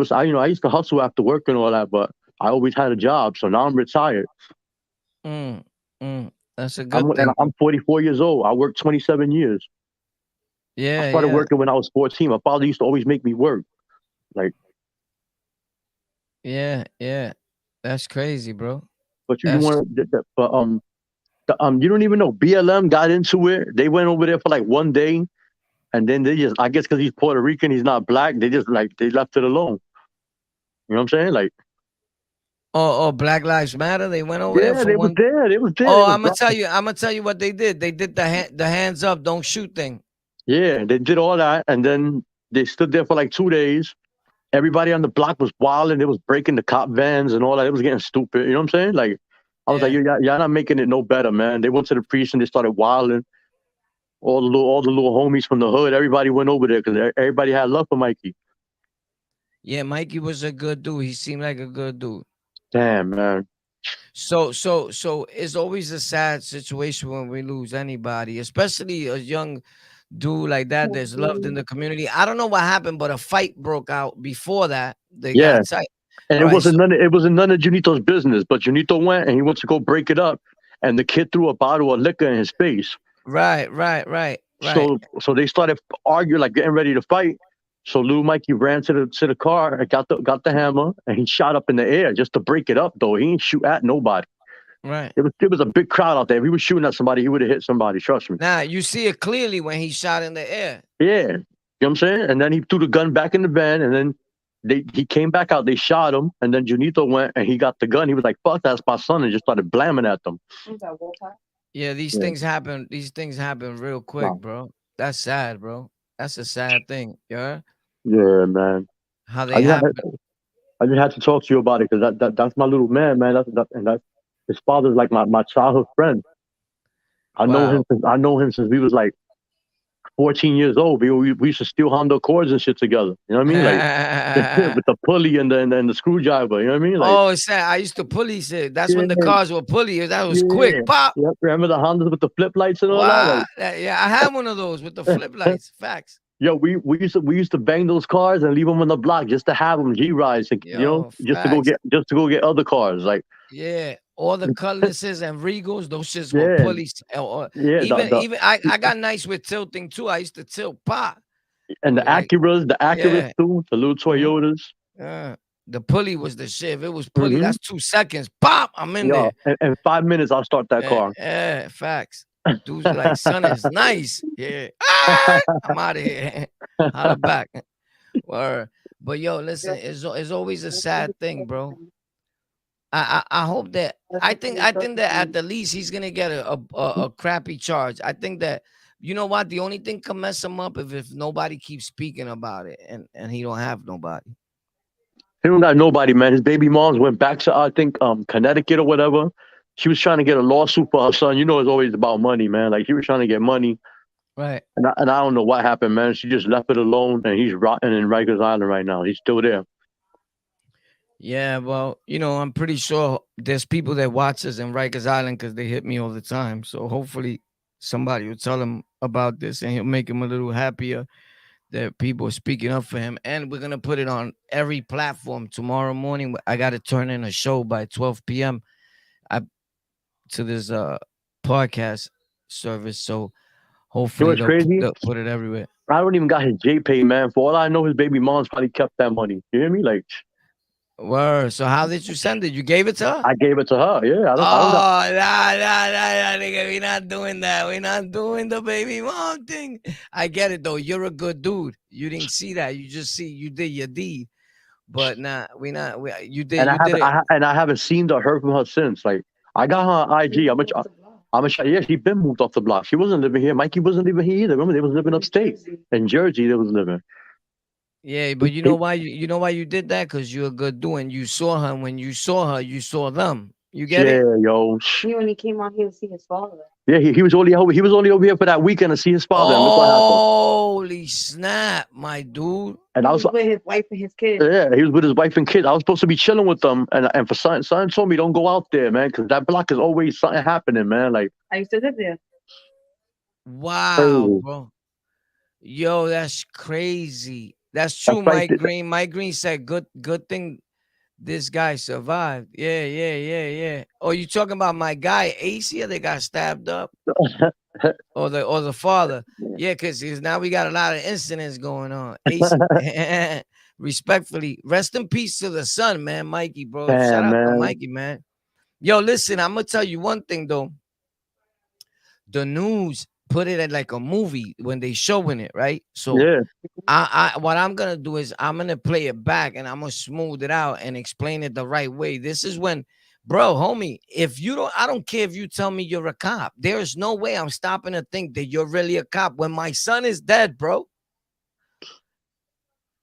used to hustle after work and all that, but I always had a job. So now I'm retired. mm, that's a good And thing, bro. I'm 44 years old. I worked 27 years. I Yeah, started yeah, working when I was 14. My father used to always make me work. Like, yeah, yeah. That's crazy, bro. but you That's want to, but you don't even know. BLM got into it. They went over there for like one day, and then they just, I guess, because he's Puerto Rican, he's not black. They just like they left it alone. You know what I'm saying? Like, oh, Black Lives Matter. They went over there yeah, for they was one. there. They was there. They Oh, was I'm gonna tell dropping. you. I'm gonna tell you what they did. They did the hands up, don't shoot thing. Yeah, they did all that, and then they stood there for like 2 days. Everybody on the block was wilding. They was breaking the cop vans and all that. It was getting stupid. You know what I'm saying? Like, I was like, Yeah, y'all not making it no better, man. They went to the priest and they started wilding. All the little homies from the hood, everybody went over there because everybody had love for Mikey. yeah. Mikey was a good dude. He seemed like a good dude. Damn, man. So it's always a sad situation when we lose anybody, especially a young dude like that that's loved in the community. I don't know what happened, but a fight broke out before that. They Yeah, got tight. and Right. So it wasn't none of Junito's business. But Junito went and he went to go break it up, and the kid threw a bottle of liquor in his face. right. So they started arguing, like getting ready to fight. So little Mikey ran to the car and got the hammer and he shot up in the air just to break it up. Though he didn't shoot at nobody. Right. It was a big crowd out there. If he was shooting at somebody, he would have hit somebody. Trust me. Now you see it clearly when he shot in the air. Yeah, you know what I'm saying. And then he threw the gun back in the van, and then he came back out. They shot him, and then Junito went and he got the gun. He was like, "Fuck, that's my son," and just started blamming at them. Yeah, these Yeah, things happen. These things happen real quick, wow. bro. That's sad, bro. That's a sad thing. Yeah, Yeah, man. how I they just, happen. I just had to talk to you about it because that's my little man. That his father's like my childhood friend. Wow. I know him since we was like 14 years old. We used to steal Honda Accords and shit together. You know what I mean? Like with the pulley and the screwdriver. You know what I mean? Like Oh, it's sad. I used to pulley shit. That's when the yeah, cars were pulley. That was yeah. quick. Pop. Yep. Remember the Hondas with the flip lights and all Wow. that? Yeah, I had one of those with the flip Like, lights. Facts. yo, we used to bang those cars and leave them on the block just to have them G rides, Yo, facts. just to go get other cars. Like Yeah. All the cutlasses and regals, those shits were yeah, pulleys. Or yeah. even I got nice with tilting too. I used to tilt pop. And like The Acuras yeah, too, the little mhm, Toyotas. yeah. The pulley was the shit. If it was pulley, Mm-hmm. that's 2 seconds. Pop, I'm in Yeah, there. in 5 minutes I'll start that car. Facts. Dudes be like, son is nice. Yeah. Ah, I'm out of here. Holla back. Or, but yo, listen, it's always a sad thing, bro. I hope that I think that at the least he's gonna get a crappy charge. I think that you know what the only thing can mess him up if nobody keeps speaking about it and he don't have nobody. He don't got nobody, man. His baby moms went back to I think Connecticut or whatever. She was trying to get a lawsuit for her son. You know, it's always about money, man. Like she was trying to get money, Right. and I don't know what happened, man. She just left it alone, and he's rotting in Rikers Island right now. He's still there. Yeah, well, I'm pretty sure there's people that watch us in Rikers Island because they hit me all the time. So hopefully somebody will tell him about this and he'll make him a little happier that people are speaking up for him. And we're gonna put it on every platform tomorrow morning. I gotta turn in a show by 12 p.m. I to this podcast service. So You know hopefully what's crazy? they'll put it everywhere. I don't even got his J pay, man. For all I know, his baby mom's probably kept that money. You hear me? Like Word. So how did you send it? You gave it to her? I gave it to her. Yeah, I don't got. Oh, nah, nigga. We're not doing that. We're not doing the baby mom thing. I get it though. You're a good dude. You didn't see that. You just see you did your deed. But nah, we not. And You did it. I haven't seen or heard from her since. Like I got her on IG. Yeah, she been moved off the block. She wasn't living here. Mikey wasn't living here either. Remember, they was living upstate in Jersey. They was living. Yeah, but you know why you know why you did that? Because you're a good dude. And you saw her. And when you saw her, you saw them. You get Yeah, it? yo. He only came out here to see his father. Yeah, he was only over here for that weekend to see his father. And look what happened. Holy snap, my dude. And He I was was with his wife and his kids. yeah, he was with his wife and kids. I was supposed to be chilling with them, and for son told me don't go out there, man, because that block is always something happening, man. Like I used to live there. Wow, crazy. bro. Yo, that's crazy. That's That's true, right Mike there. Green. Mike Green said, "Good thing this guy survived." Yeah. Oh, you talking about my guy Ace here? They got stabbed up, or the father? Yeah, because now we got a lot of incidents going on. Ace, respectfully, rest in peace to the son, man, Mikey, bro. Shout Damn, out to man. Mikey, man. Yo, listen, I'm gonna tell you one thing though. The news put it at like a movie when they showing it, right? So Yeah. I what I'm gonna do is I'm gonna play it back and I'm gonna smooth it out and explain it the right way. This is when, bro, homie, if you don't, I don't care if you tell me you're a cop. There's no way I'm stopping to think that you're really a cop when my son is dead, bro.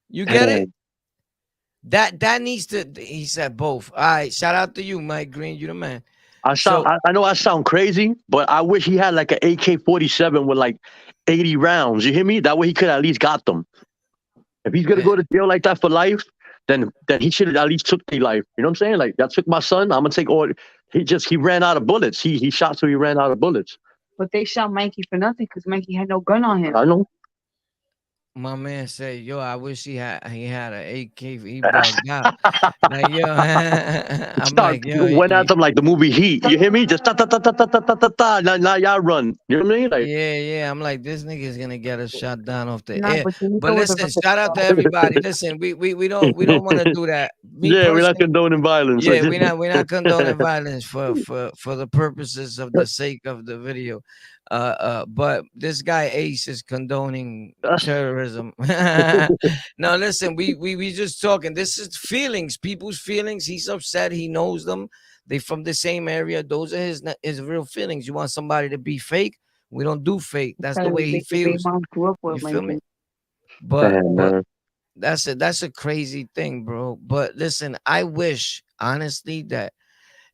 You get it? Damn. That needs to. He said both. All right, shout out to you, Mike Green. You the man. So I know I sound crazy, but I wish he had like an AK-47 with like 80 rounds. You hear me? That way he could at least got them. If he's gonna man, go to jail like that for life, then he should have at least took their life. You know what I'm saying? Like that took my son. I'm gonna take all. He ran out of bullets. He shot so he ran out of bullets. But they shot Mikey for nothing because Mikey had no gun on him. I know. my man said, "Yo, I wish he had an AK. He bugged out." Like yo, I'm Start like yo, went at them like the movie Heat. You hear me? Just ta ta ta ta ta ta ta ta ta. Now y'all run. You know what I mean? Like yeah. I'm like, this nigga is gonna get us shot down off the Nah, air. but you But know what listen, shout out to everybody. Listen, we don't want to do that. Me yeah, we're not personally, condoning violence. yeah, we're not condoning violence for the purposes of the sake of the video. But this guy Ace is condoning terrorism. No, listen, we just talking. This is feelings, people's feelings. He's upset. He knows them. They from the same area. Those are his real feelings. You want somebody to be fake? We don't do fake. That's the way he his baby feels. mom grew up You with feel me? Mikey. Damn, But man. that's a crazy thing, bro. But listen, I wish honestly that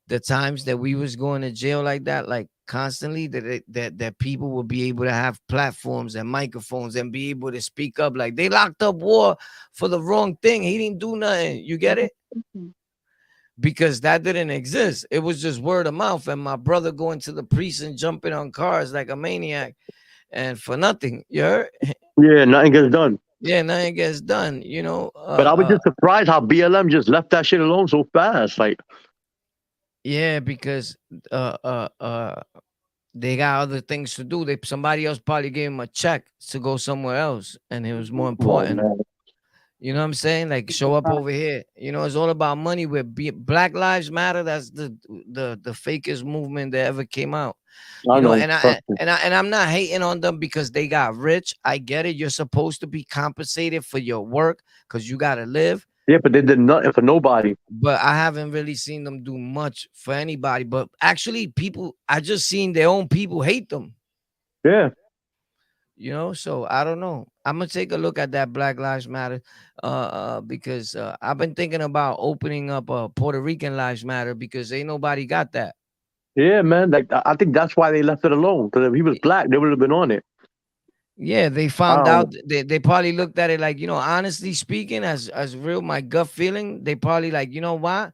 the times that we was going to jail like that, like constantly, that people would be able to have platforms and microphones and be able to speak up. Like they locked up War for the wrong thing. He didn't do nothing. You get it? Because that didn't exist. It was just word of mouth. And my brother going to the precinct, jumping on cars like a maniac, and for nothing. You heard? Yeah, nothing gets done. Yeah, nothing gets done. But I was just surprised how BLM just left that shit alone so fast. Like, Yeah, because they got other things to do. Somebody else probably gave him a check to go somewhere else, and it was more Oh important. man, You know what I'm saying? Like show up over here. You know, it's all about money. With Black Lives Matter, that's the fakest movement that ever came out. I You know, know. and Trust me. I'm not hating on them because they got rich. I get it. You're supposed to be compensated for your work because you gotta live. Yeah, but they did nothing for nobody. But I haven't really seen them do much for anybody. But actually, people, I just seen their own people hate them. Yeah, You know, so I don't know. I'm gonna take a look at that Black Lives Matter, because I've been thinking about opening up Puerto Rican Lives Matter because ain't nobody got that. yeah, man. Like I think that's why they left it alone. Because if he was black, they would have been on it. Yeah, they I found don't. out. They probably looked at it like, honestly speaking, as real, my gut feeling, they probably like, you know what?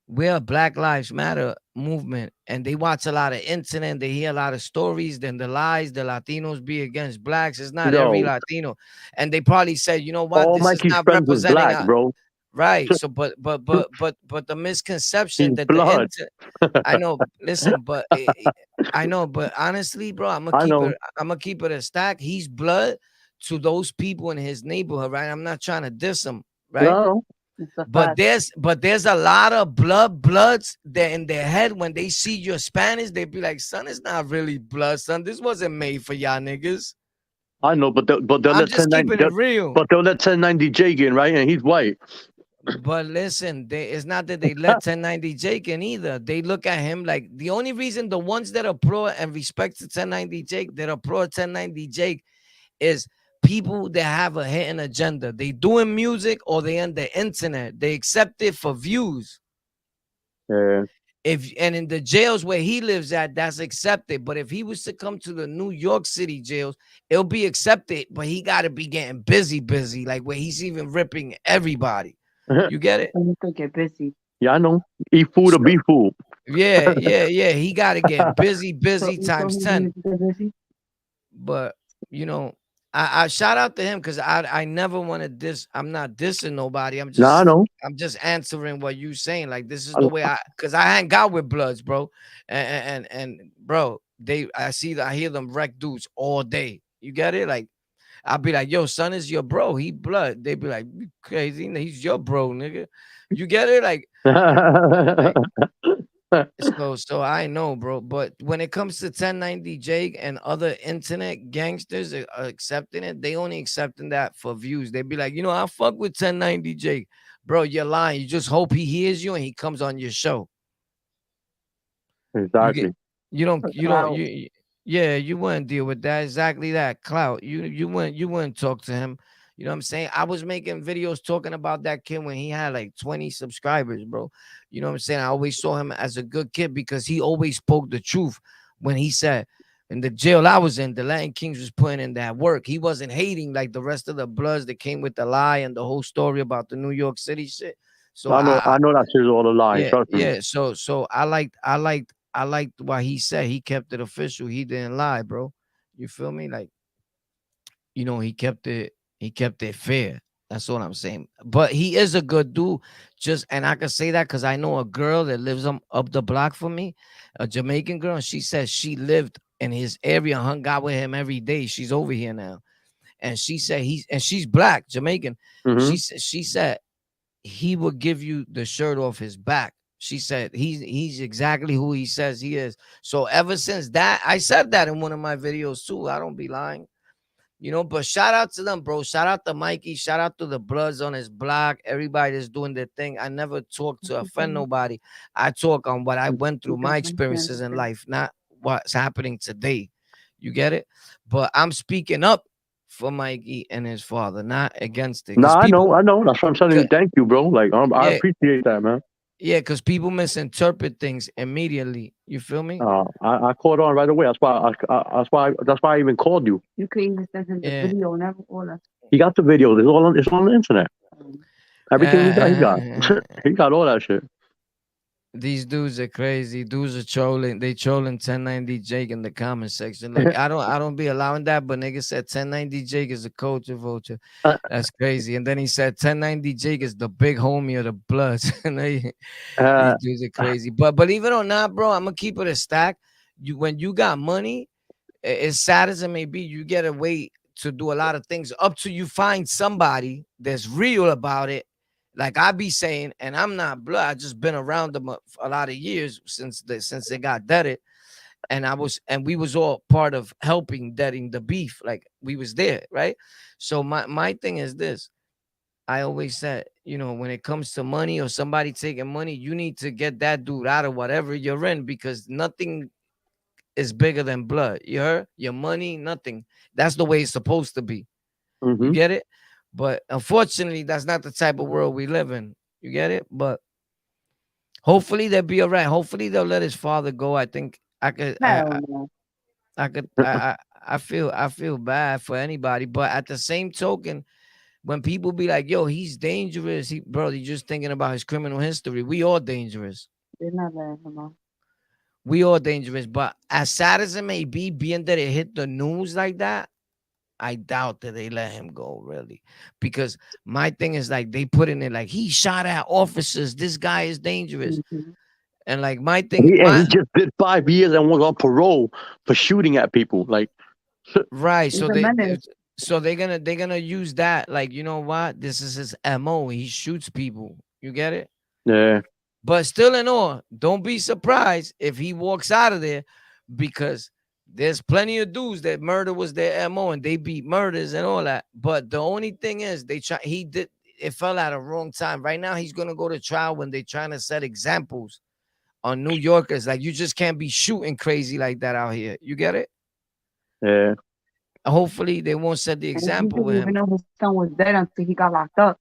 We're a Black Lives Matter movement, and they watch a lot of internet. They hear a lot of stories. Then the lies, the Latinos be against blacks. It's not every Yo, Latino, and they probably said, you know what? all This is Mikey's not friends was representing black, us. bro. Right. So, but the He's misconception that blood. I know. Listen, but I know. But honestly, bro, I'm gonna I keep know. it. I'm gonna keep it a stack. He's blood to those people in his neighborhood, right? I'm not trying to diss him, right? No, It's a But fact. there's a lot of bloods that in their head when they see you're Spanish, they be like, son, it's not really blood, son. This wasn't made for y'all niggas. I know. But they'll I'm let just 1090. keeping it real. But they'll let 1090 Jake in, right? And he's white. But listen, it's not that they let 1090 Jake in either. They look at him like the only reason the ones that are pro and respect to 1090 Jake, that are pro 1090 Jake, is people that have a hidden agenda. They doing music or they on the internet. They accept it for views. Yeah. If and in the jails where he lives at, that's accepted. But if he was to come to the New York City jails, it'll be accepted. But he got to be getting busy, like where he's even ripping everybody. You get it? I need to get busy. Yeah, I know. Eat food or So be food. yeah. He got to get busy So, times he 10. needs to get busy. But you know, I shout out to him because I never want to diss. I'm not dissing nobody. Nah, I know. I'm just answering what you saying. Like this is the way because I hang out with bloods, bro, and bro, I hear them wreck dudes all day. You get it? Like I'll be like, yo, son is your bro. He blood. They be like, you crazy? He's your bro, nigga. You get it? Like so I know, bro. But when it comes to 1090 Jake and other internet gangsters are accepting it, they only accepting that for views. They be like, I fuck with 1090 Jake. Bro, you're lying. You just hope he hears you and he comes on your show. You get Exactly. you don't yeah, you wouldn't deal with that. Exactly that. Clout. You wouldn't talk to him. You know what I'm saying? I was making videos talking about that kid when he had like 20 subscribers, bro. You know what I'm saying? I always saw him as a good kid because he always spoke the truth when he said in the jail I was in, the Latin Kings was putting in that work. He wasn't hating like the rest of the bloods that came with the lie and the whole story about the New York City shit. So I know. I know that shit's all a lie. yeah, Trust me. yeah. So I liked what he said. He kept it official. He didn't lie, bro. You feel me? Like, he kept it fair. That's what I'm saying. But he is a good dude. And I can say that because I know a girl that lives up the block from me, a Jamaican girl, and she says she lived in his area, hung out with him every day. She's over here now. And she said she's black, Jamaican. Mm-hmm. She said he would give you the shirt off his back. She said he's exactly who he says he is. So ever since that, I said that in one of my videos too. I don't be lying. But shout out to them, bro. Shout out to Mikey. Shout out to the Bloods on his block. Everybody that's doing their thing. I never talk to offend nobody. I talk on what I went through, my experiences in life, not what's happening today. You get it? But I'm speaking up for Mikey and his father, not against it. Nah, Because I know. people, I know. That's what I'm telling you. Thank you, bro. Like I yeah, appreciate that, man. yeah, because people misinterpret things immediately. You feel me? I caught on right away. That's why I even called you. You could even send him the Yeah. video and all that. He got the video. It's on the internet. Everything he got. He got all that shit. These dudes are crazy. Dudes are trolling. They trolling 1090 Jake in the comment section. Look, I don't be allowing that, but nigga said 1090 Jake is a culture vulture. That's crazy. And then he said 1090 Jake is the big homie of the Bloods. And these dudes are crazy. But believe it or not, bro, I'm gonna keep it a stack. you when you got money, as sad as it may be, you get away to do a lot of things up to you find somebody that's real about it. Like I be saying, and I'm not blood. I just been around them a lot of years since they got deaded, and we was all part of helping deading the beef. Like we was there, right? So my thing is this. I always said, when it comes to money or somebody taking money, you need to get that dude out of whatever you're in because nothing is bigger than blood. You heard? Your money, nothing. That's the way it's supposed to be. You Mm-hmm. get it? But unfortunately, that's not the type of world we live in. You get it? But hopefully they'll be all right. Hopefully they'll let his father go. I think I could Hell no. I could I feel bad for anybody, but at the same token, when people be like, yo, he's dangerous, bro, you're just thinking about his criminal history. We all dangerous. They're not letting him out. We all dangerous. But as sad as it may be, being that it hit the news like that, I doubt that they let him go, really. Because my thing is like they put in it like he shot at officers. This guy is dangerous. Mhm. And like my thing, He just did 5 years and was on parole for shooting at people. Like, right. He's So a menace. they're gonna use that. Like, you know what? This is his MO. He shoots people. You get it? yeah, But still in all, don't be surprised if he walks out of there because there's plenty of dudes that murder was their MO and they beat murders and all that. But the only thing is he did it fell at a wrong time. Right now he's gonna go to trial when they're trying to set examples on New Yorkers. Like you just can't be shooting crazy like that out here. You get it? yeah. Hopefully they won't set the And he example didn't with even him. know his son was dead until he got locked up.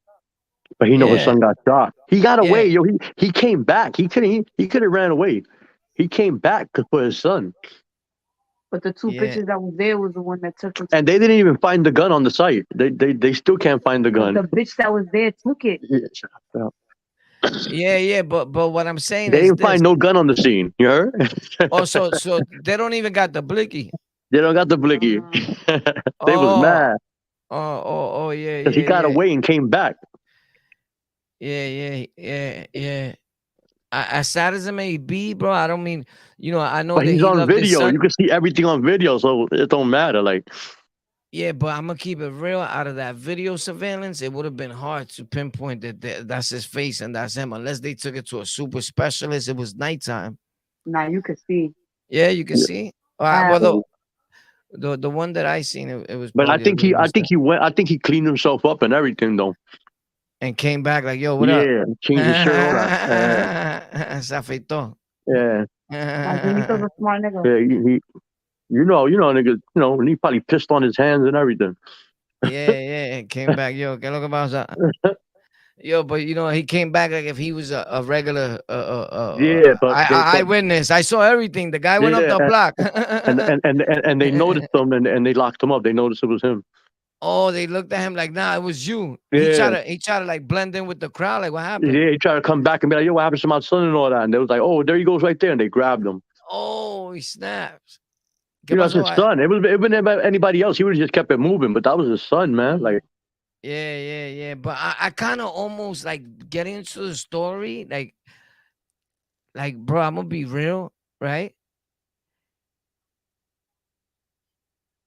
But he know his Yeah, son got shot. He got yeah. away, yo. He came back. He could have ran away. He came back for his son, But the two Yeah. bitches that was there was the one that took him. and they didn't even find the gun on the site. They still can't find the But gun. the bitch that was there took it. Yeah, shut up. Yeah. But what I'm saying They is didn't this. find no gun on the scene. You heard? Also, so they don't even got the blicky. They don't got the blicky. They was Oh, mad yeah, because he got yeah. away and came back. Yeah. As sad as it may be, bro, I don't mean, I know But that he's he on loved his video. son. You can see everything on video, so it don't matter. Like, Yeah, but I'm gonna keep it real. Out of that video surveillance, it would have been hard to pinpoint that's his face and that's him, unless they took it to a super specialist. It was nighttime. Now you could see. Yeah, you can yeah. see. Well, Ooh, the one that I seen, it was But probably a little I think he went. I think he cleaned himself up and everything, though. and came back like, yo, what up? Yeah, changed his shirt, all that. Se afeitó. Yeah, Angelito's a smart nigga. yeah. Nigga. And he probably pissed on his hands and everything. Yeah. Came back. Yo, ¿qué es lo que pasa? Yo, but he came back like if he was a regular Yeah, but eyewitness. I saw everything. The guy went up yeah, the block. and they noticed him and they locked him up. They noticed it was him. Oh, they looked at him like, nah, it was you. Yeah, He tried to like blend in with the crowd. Like, what happened? yeah. He tried to come back and be like, "Yo, what happened to my son and all that?" And they was like, "Oh, there he goes right there." And they grabbed him. Oh, he snaps. ¿Qué That's pasó? his son. It wouldn't have anybody else. He would have just kept it moving. But that was his son, man. Like, Yeah. But I kind of almost like getting into the story, like, bro, I'm gonna be real, right?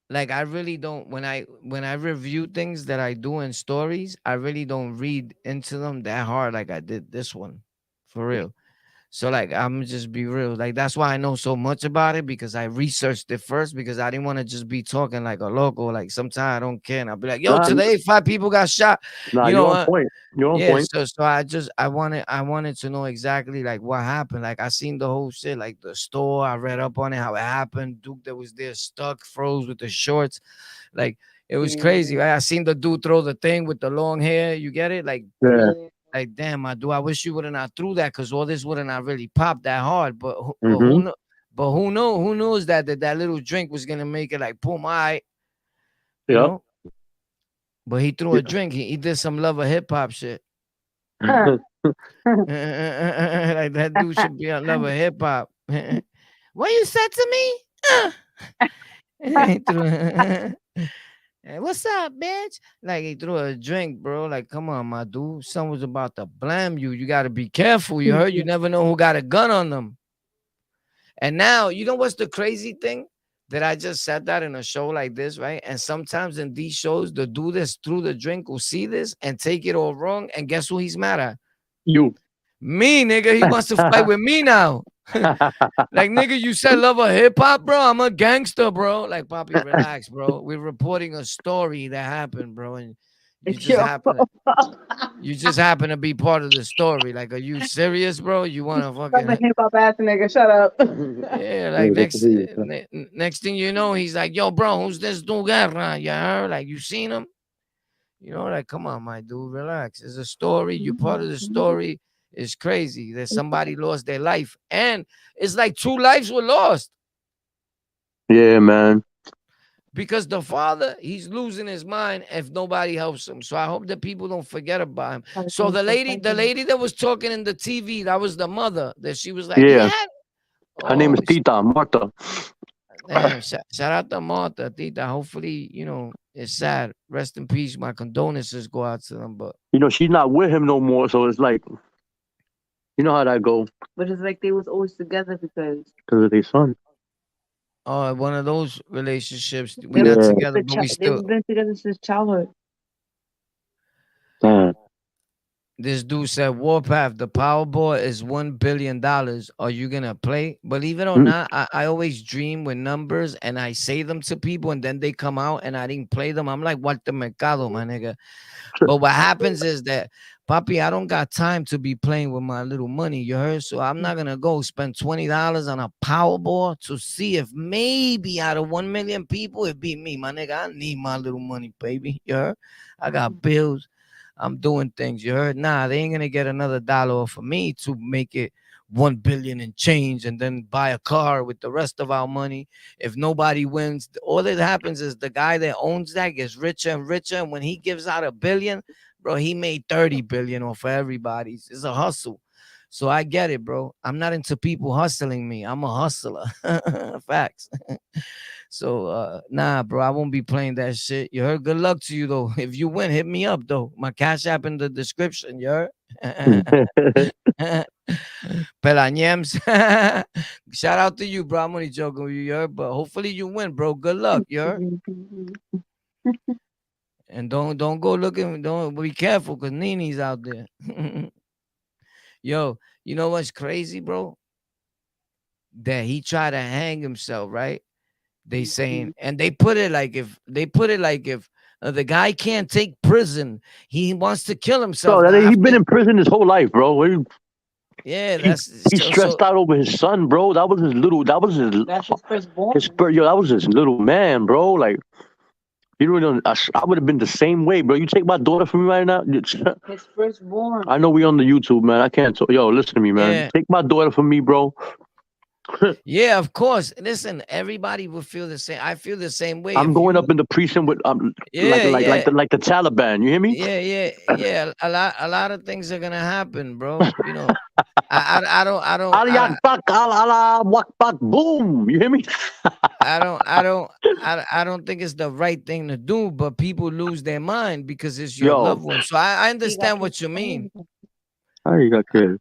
Like I really don't when I review things that I do in stories, I really don't read into them that hard like I did this one. For real. So like I'm just be real. Like that's why I know so much about it because I researched it first because I didn't want to just be talking like a loco. Like sometimes I don't care. And I'll be like, yo, nah, today 5 people got shot. nah, You you're know on what? point. You're on Yeah, point. so I wanted to know exactly like what happened. Like I seen the whole shit, like the store. I read up on it, how it happened. Duke that was there stuck, froze with the shorts. Like it was crazy. Yeah. Right? I seen the dude throw the thing with the long hair. You get it? Yeah. Like damn, I wish you would have not threw that because all this would have not really popped that hard. But Mm-hmm. who knows that little drink was gonna make it like boom, all right, you Yep. know? But he threw a drink. He did some love of hip hop shit. Huh. Like that dude should be on love of hip hop. What you said to me? He threw- Hey, what's up, bitch? Like he threw a drink, bro. Like, come on, my dude. Someone's about to blame you. You gotta be careful. You heard? You never know who got a gun on them. And now, you know what's the crazy thing? That I just said that in a show like this, right? And sometimes in these shows, the dude that's through the drink will see this and take it all wrong. And guess who he's mad at? You. Me, nigga. He wants to fight with me now. Like, nigga, you said love of hip hop, bro. I'm a gangster, bro. Like, Poppy, relax, bro. We're reporting a story that happened, bro. And you just Yo. happen to be part of the story. Like, are you serious, bro? You want to I'm a fucking hip hop ass nigga. Shut up. yeah, like next thing you know, he's like, yo, bro, who's this dude Guerra? You heard? Like, you seen him? You know, like, come on, my dude, relax. It's a story. You're part of the story. It's crazy that somebody lost their life. And it's like 2 lives were lost Yeah, man. because the father, he's losing his mind if nobody helps him. So I hope that people don't forget about him. So the lady that was talking in the TV, that was the mother, that she was like, Yeah. yeah. Her name is Oh, Tita Marta. damn, shout out to Martha, Tita. Hopefully, you know, it's sad. Rest in peace. My condolences go out to them. But You know, she's not with him no more, so it's like, you know how that go But it's like they was always together because because of their son. one of those relationships, we're they've not Yeah. together, but we still. been together since childhood. Damn. This dude said, Warpath, the Powerball is $1 billion. Are you going to play? Believe it or Mm. not, I always dream with numbers and I say them to people and then they come out and I didn't play them. I'm like, Walter Mercado, my nigga. But what happens is that, Papi, I don't got time to be playing with my little money, you heard? So I'm not going to go spend $20 on a Powerball to see if maybe out of 1 million people, it be me, my nigga. I need my little money, baby, you heard? I got bills. I'm doing things. You heard? Nah, they ain't gonna get another dollar off of me to make it 1 billion and change and then buy a car with the rest of our money. If nobody wins, all that happens is the guy that owns that gets richer and richer. And when he gives out a billion, bro, he made 30 billion off of everybody. It's a hustle. So I get it, bro. I'm not into people hustling me. I'm a hustler. Facts. So nah, bro, I won't be playing that shit. You heard? Good luck to you though. If you win, hit me up though. My cash app in the description. You heard? Pelañems. Shout out to you, bro. I'm only joking with you, you heard? But hopefully you win, bro. Good luck, you heard? And don't go looking. Don't be careful, cause Nini's out there. Yo, you know what's crazy, bro? That he tried to hang himself, right? They saying, and they put it like if the guy can't take prison, he wants to kill himself. Bro, Now he's been after, in prison his whole life, bro. yeah, He, that's he's stressed out over his son, bro. That was his That's his firstborn. yo, that was his little man, bro. Like, you know, I would have been the same way, bro. You take my daughter from me right now. His firstborn. I know we on the YouTube, man. I can't talk. Yo, listen to me, man. Yeah. Take my daughter from me, bro. Yeah, of course. Listen, everybody will feel the same. I feel the same way. I'm going up in the precinct with like the Taliban. You hear me? Yeah. A lot of things are gonna happen, bro. You know, I don't Ali Akbar, Allah Akbar, boom. You hear me? I don't think it's the right thing to do, but people lose their mind because it's your Yo. loved one. So I understand what you mean. How you got kids?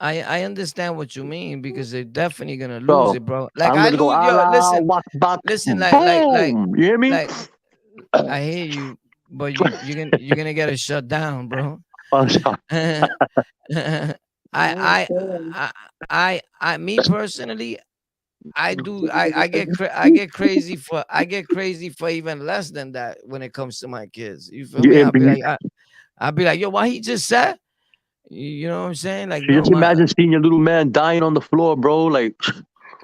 I understand what you mean because they're definitely gonna lose So, it, bro. Like I'm I gonna go lose, yo, Allah Akbar, listen, boom. You hear me? like I hear you, but you're gonna get it shut down, bro. Oh, sorry. Me personally, I get crazy for even less than that when it comes to my kids. You feel me? I'll be like, yo, why he just said? You know what I'm saying? Like, no, just imagine seeing your little man dying on the floor, bro. Like,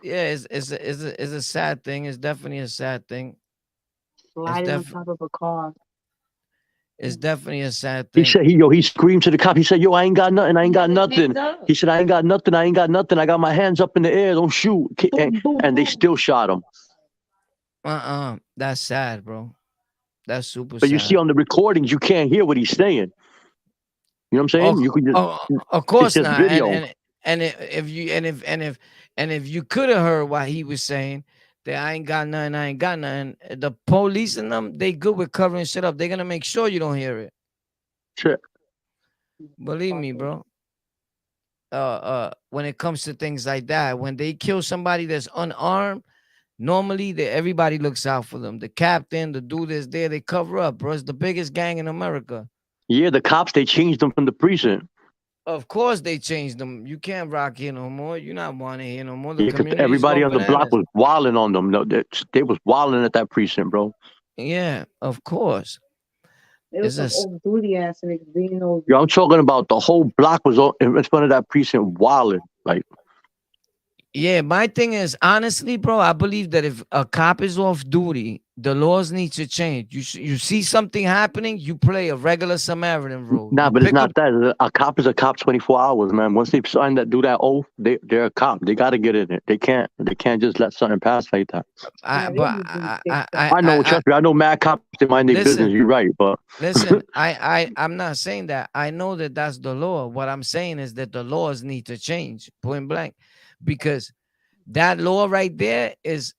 yeah, it's a sad thing. It's definitely a sad thing. Sliding on top of a car. It's definitely a sad thing. He said, he screamed to the cop. He said, yo, I ain't got nothing. I ain't got nothing. He said, I ain't got nothing. I ain't got nothing. I got my hands up in the air. Don't shoot. And they still shot him. That's sad, bro. That's super sad. But you see on the recordings, you can't hear what he's saying. You know what I'm saying? You could just, of course not. Video. And if you could have heard what he was saying, that I ain't got nothing. The police and them, they good with covering shit up. They're gonna make sure you don't hear it. Shit. Believe me, bro. when it comes to things like that. When they kill somebody that's unarmed, normally everybody looks out for them. The captain, the dude that's there, they cover up, bro. It's the biggest gang in America. Yeah, the cops, they changed them from the precinct. Of course they changed them. You can't rock here no more. You're not wanted here no more. The Yeah, 'cause community's everybody going on the block bananas. was wilding on them. No, they was wilding at that precinct, bro. Yeah, of course. It It's was some just old duty ass niggas being old. Yo, I'm talking about the whole block was in front of that precinct wilding. Like, yeah, my thing is honestly, bro, I believe that if a cop is off duty, the laws need to change. You see something happening, you play a regular Samaritan rule. nah, You but it's pick up. not that. A cop is a cop 24 hours, man. Once they sign that, do that oath, they're a cop. They got to get in it. They can't just let something pass like that. I, Nah, they but need to be I, fixed I, up. I know, trust me. I know mad cops. They mind their listen, business. You're right, but listen. I'm not saying that. I know that that's the law. What I'm saying is that the laws need to change, point blank, because that law right there is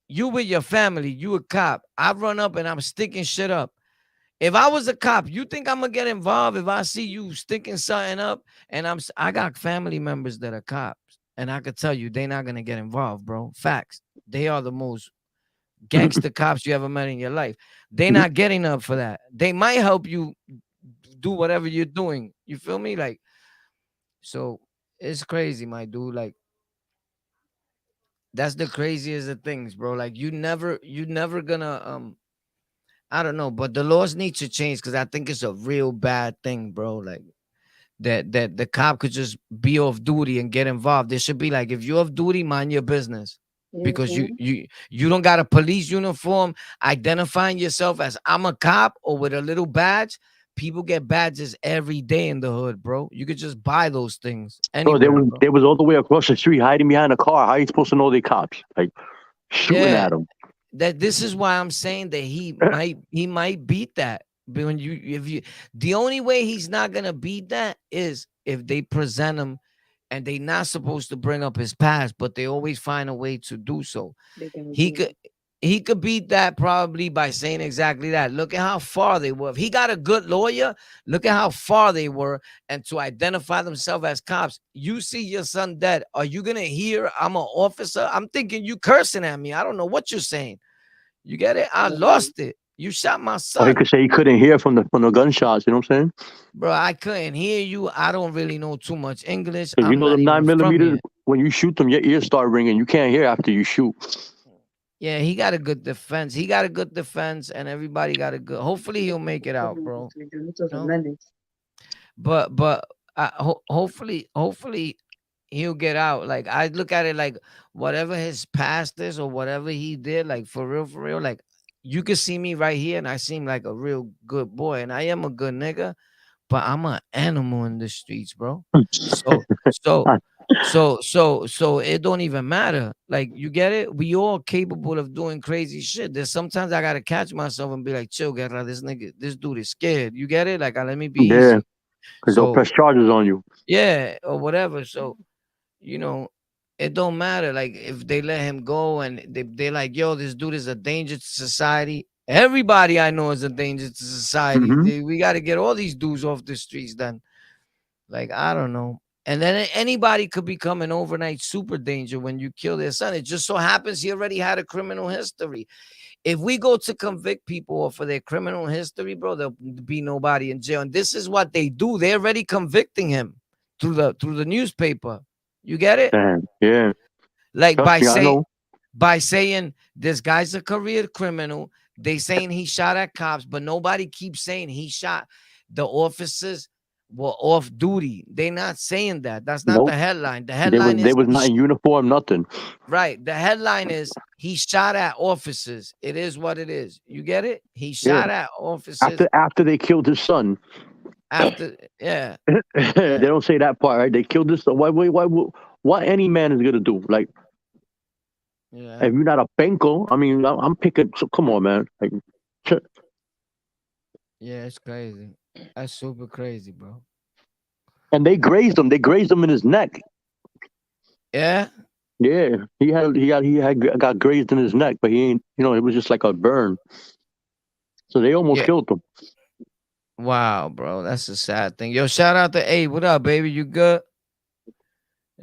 you with your family. You a cop. I run up and I'm sticking shit up. If I was a cop, you think I'm gonna get involved if I see you sticking something up? And I got family members that are cops, and I could tell you they're not gonna get involved, bro. Facts. They are the most gangster cops you ever met in your life. They're not getting up for that. They might help you do whatever you're doing. You feel me? Like, so it's crazy, my dude. Like, that's the craziest of things, bro. Like, you never gonna I don't know, but the laws need to change because I think it's a real bad thing, bro. Like that the cop could just be off duty and get involved. There should be like, if you're off duty, mind your business. Because Mhm. you don't got a police uniform identifying yourself as I'm a cop or with a little badge. People get badges every day in the hood, bro. You could just buy those things bro, anywhere, bro. they was all the way across the street hiding behind a car. How are you supposed to know they cops? Like shooting Yeah, at them. that this is why I'm saying that he might beat that. But when you if you the only way he's not gonna beat that is if they present him and they not supposed to bring up his past, but they always find a way to do so. They can He do could it. he could beat that probably by saying exactly that. Look at how far they were. If he got a good lawyer, look at how far they were, and to identify themselves as cops. You see your son dead. Are you gonna hear I'm an officer? I'm thinking you cursing at me. I don't know what you're saying. You get it? I Mhm. lost it. You shot my Or he son. could say he couldn't hear from the gunshots. You know what I'm saying? Bro, I couldn't hear you. I don't really know too much English. Because you I'm know not them even nine from millimeters. here. When you shoot them, your ears start ringing. You can't hear after you shoot. Yeah, he got a good defense. He got a good defense, and everybody got a good. Hopefully, he'll make it out, bro. You know, but hopefully he'll get out. Like, I look at it like whatever his past is or whatever he did, like for real. Like, you can see me right here, and I seem like a real good boy, and I am a good nigga, but I'm an animal in the streets, bro. So so so it don't even matter. Like, you get it? We all capable of doing crazy shit. There's sometimes I gotta catch myself and be like, chill, Guerra, this dude is scared. You get it? Like, let me be Yeah, easy. because they'll So press charges on you. yeah, or whatever. So, you know, it don't matter. Like, if they let him go and they're like, yo, this dude is a danger to society. Everybody I know is a danger to society. Hmm. We got to get all these dudes off the streets then. Like, I don't know. And then anybody could become an overnight super danger when you kill their son. It just so happens he already had a criminal history. If we go to convict people for their criminal history, bro, there'll be nobody in jail. And this is what they do. They're already convicting him through the newspaper. You get it? Damn. Yeah. Like, Trust me, I know. by saying this guy's a career criminal. They saying he shot at cops, but nobody keeps saying he shot. The officers were off duty. They're not saying that. That's not the Nope. headline. The They headline they is was not in uniform, nothing. right. The headline is he shot at officers. It is what it is. You get it? He Yeah. shot at officers After they killed his son, after. Yeah, they yeah, don't say that part, right? They killed his son. What any man is gonna do? Like, yeah, if you're not a penko, I mean, I'm picking. So come on, man. Like, yeah. It's crazy. That's super crazy, bro. and they grazed him. They grazed him in his neck. Yeah. Yeah, he had got grazed in his neck, but he ain't. You know, it was just like a burn. So they almost Yeah. killed him. Wow, bro. That's a sad thing. Yo, shout out to A. What up, baby? You good?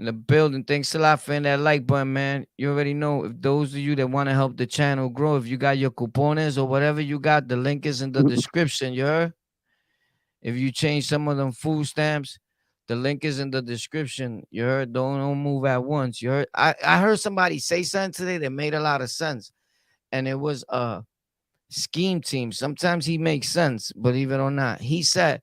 in the building. Thanks a lot for that like button, man. You already know. If those of you that want to help the channel grow, if you got your coupones or whatever you got, the link is in the description. You heard? If you change some of them food stamps, the link is in the description. You heard? Don't move at once. You heard? I heard somebody say something today that made a lot of sense, and it was scheme team. Sometimes he makes sense, believe it or not. He said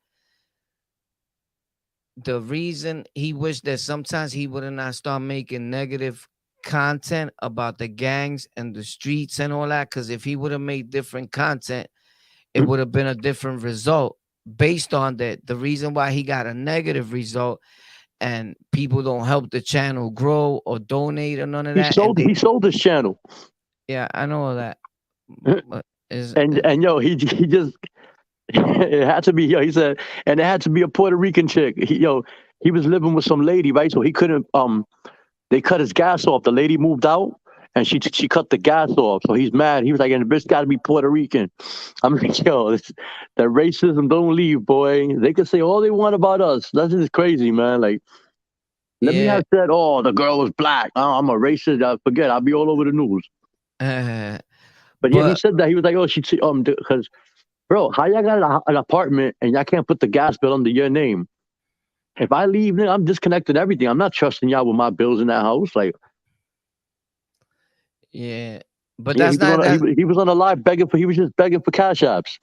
the reason he wished that sometimes he would not start making negative content about the gangs and the streets and all that, because if he would have made different content, it would have been a different result based on that. The reason why he got a negative result and people don't help the channel grow or donate or none of that. He sold his channel. Yeah, I know that. But and yo, he just it had to be, yo, he said, and it had to be a Puerto Rican chick. He was living with some lady, right? So he couldn't they cut his gas off. The lady moved out and she cut the gas off. So he's mad. He was like, and the bitch gotta be Puerto Rican. I'm like, yo, the racism don't leave, boy. They can say all they want about us. That's just crazy, man. Like, let me have said, oh, the girl was black. Oh, I'm a racist. I forget. I'll be all over the news. But yeah, he said that. He was like, oh, because, bro, how y'all got an apartment and y'all can't put the gas bill under your name? If I leave, I'm disconnecting everything. I'm not trusting y'all with my bills in that house. Like, yeah, but that's not. He was on a live begging for. He was just begging for cash apps.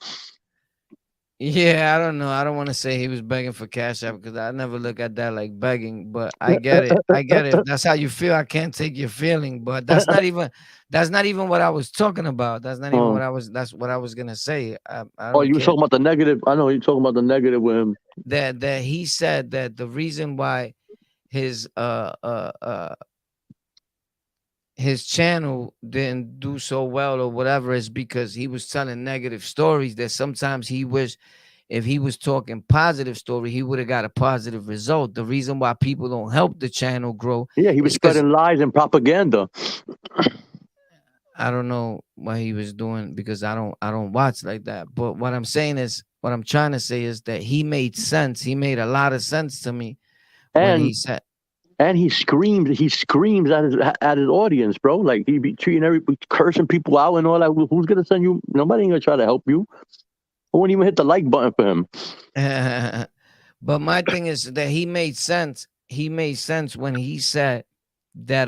Yeah, I don't know. I don't want to say he was begging for cash app because I never look at that like begging. But I get it. I get it. If that's how you feel, I can't take your feeling. But that's not even what I was talking about. That's not even what I was. That's what I was gonna say. You were talking about the negative. I know you're talking about the negative with him. That he said that the reason why his channel didn't do so well or whatever is because he was telling negative stories that sometimes he wish if he was talking positive story, he would have got a positive result. The reason why people don't help the channel grow. Yeah, he was spreading lies and propaganda. I don't know what he was doing because I don't watch like that. But what I'm saying is, what I'm trying to say is that he made sense. He made a lot of sense to me when he said. And he screams at his audience, bro. Like he be cursing people out and all that. Who's gonna send you? Nobody ain't gonna try to help you. I won't even hit the like button for him. But my thing is that he made sense. He made sense when he said that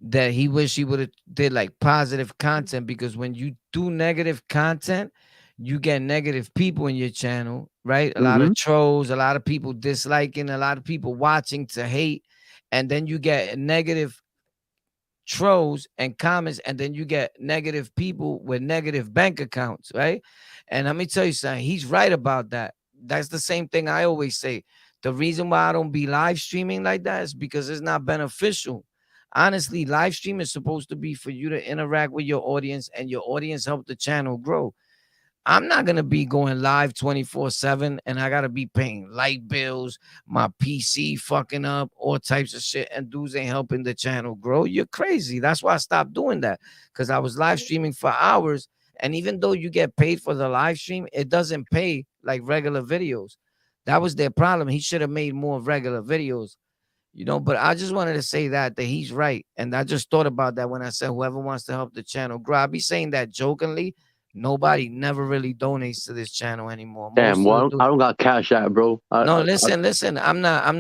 that he wish he would have did like positive content, because when you do negative content, you get negative people in your channel, right? A lot of trolls, a lot of people disliking, a lot of people watching to hate, and then you get negative trolls and comments, and then you get negative people with negative bank accounts, right? And let me tell you something, he's right about that. That's the same thing I always say. The reason why I don't be live streaming like that is because it's not beneficial. Honestly, live stream is supposed to be for you to interact with your audience and your audience help the channel grow. I'm not going to be going live 24/7 and I got to be paying light bills, my PC fucking up, all types of shit, and dudes ain't helping the channel grow. You're crazy. That's why I stopped doing that, because I was live streaming for hours. And even though you get paid for the live stream, it doesn't pay like regular videos. That was their problem. He should have made more regular videos, you know, but I just wanted to say that he's right. And I just thought about that when I said whoever wants to help the channel grow. I be saying that jokingly. Nobody never really donates to this channel anymore. Damn, well, I don't got cash out, bro. Listen. I'm not. I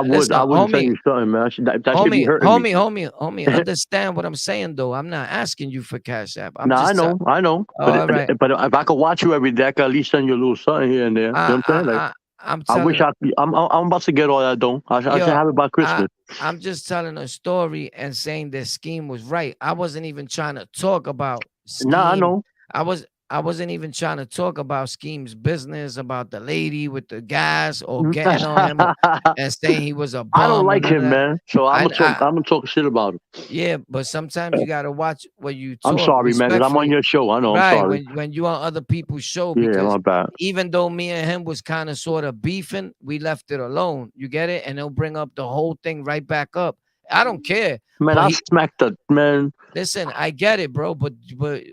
would tell you something, man. That should be hurting me. Homie, understand what I'm saying, though. I'm not asking you for cash app. I know. All right. But if I could watch you every day, I could at least send you a little something here and there. You know what I'm saying? Like, I'm about to get all that done. I should have it by Christmas. I'm just telling a story and saying that Scheme was right. I wasn't even trying to talk about Scheme. Nah, I know. I wasn't even trying to talk about Scheme's business, about the lady with the gas, or getting on him and saying he was a bum. I don't like him, man. So I'm gonna talk shit about him. Yeah, but sometimes you gotta watch what you talk. I'm sorry, man, because I'm on your show. I know. Right, I'm sorry. When you on other people's show, yeah, my bad. Even though me and him was kind of sort of beefing, we left it alone. You get it? And they'll bring up the whole thing right back up. I don't care. Man, But I he smacked the man. listen, I get it, bro. But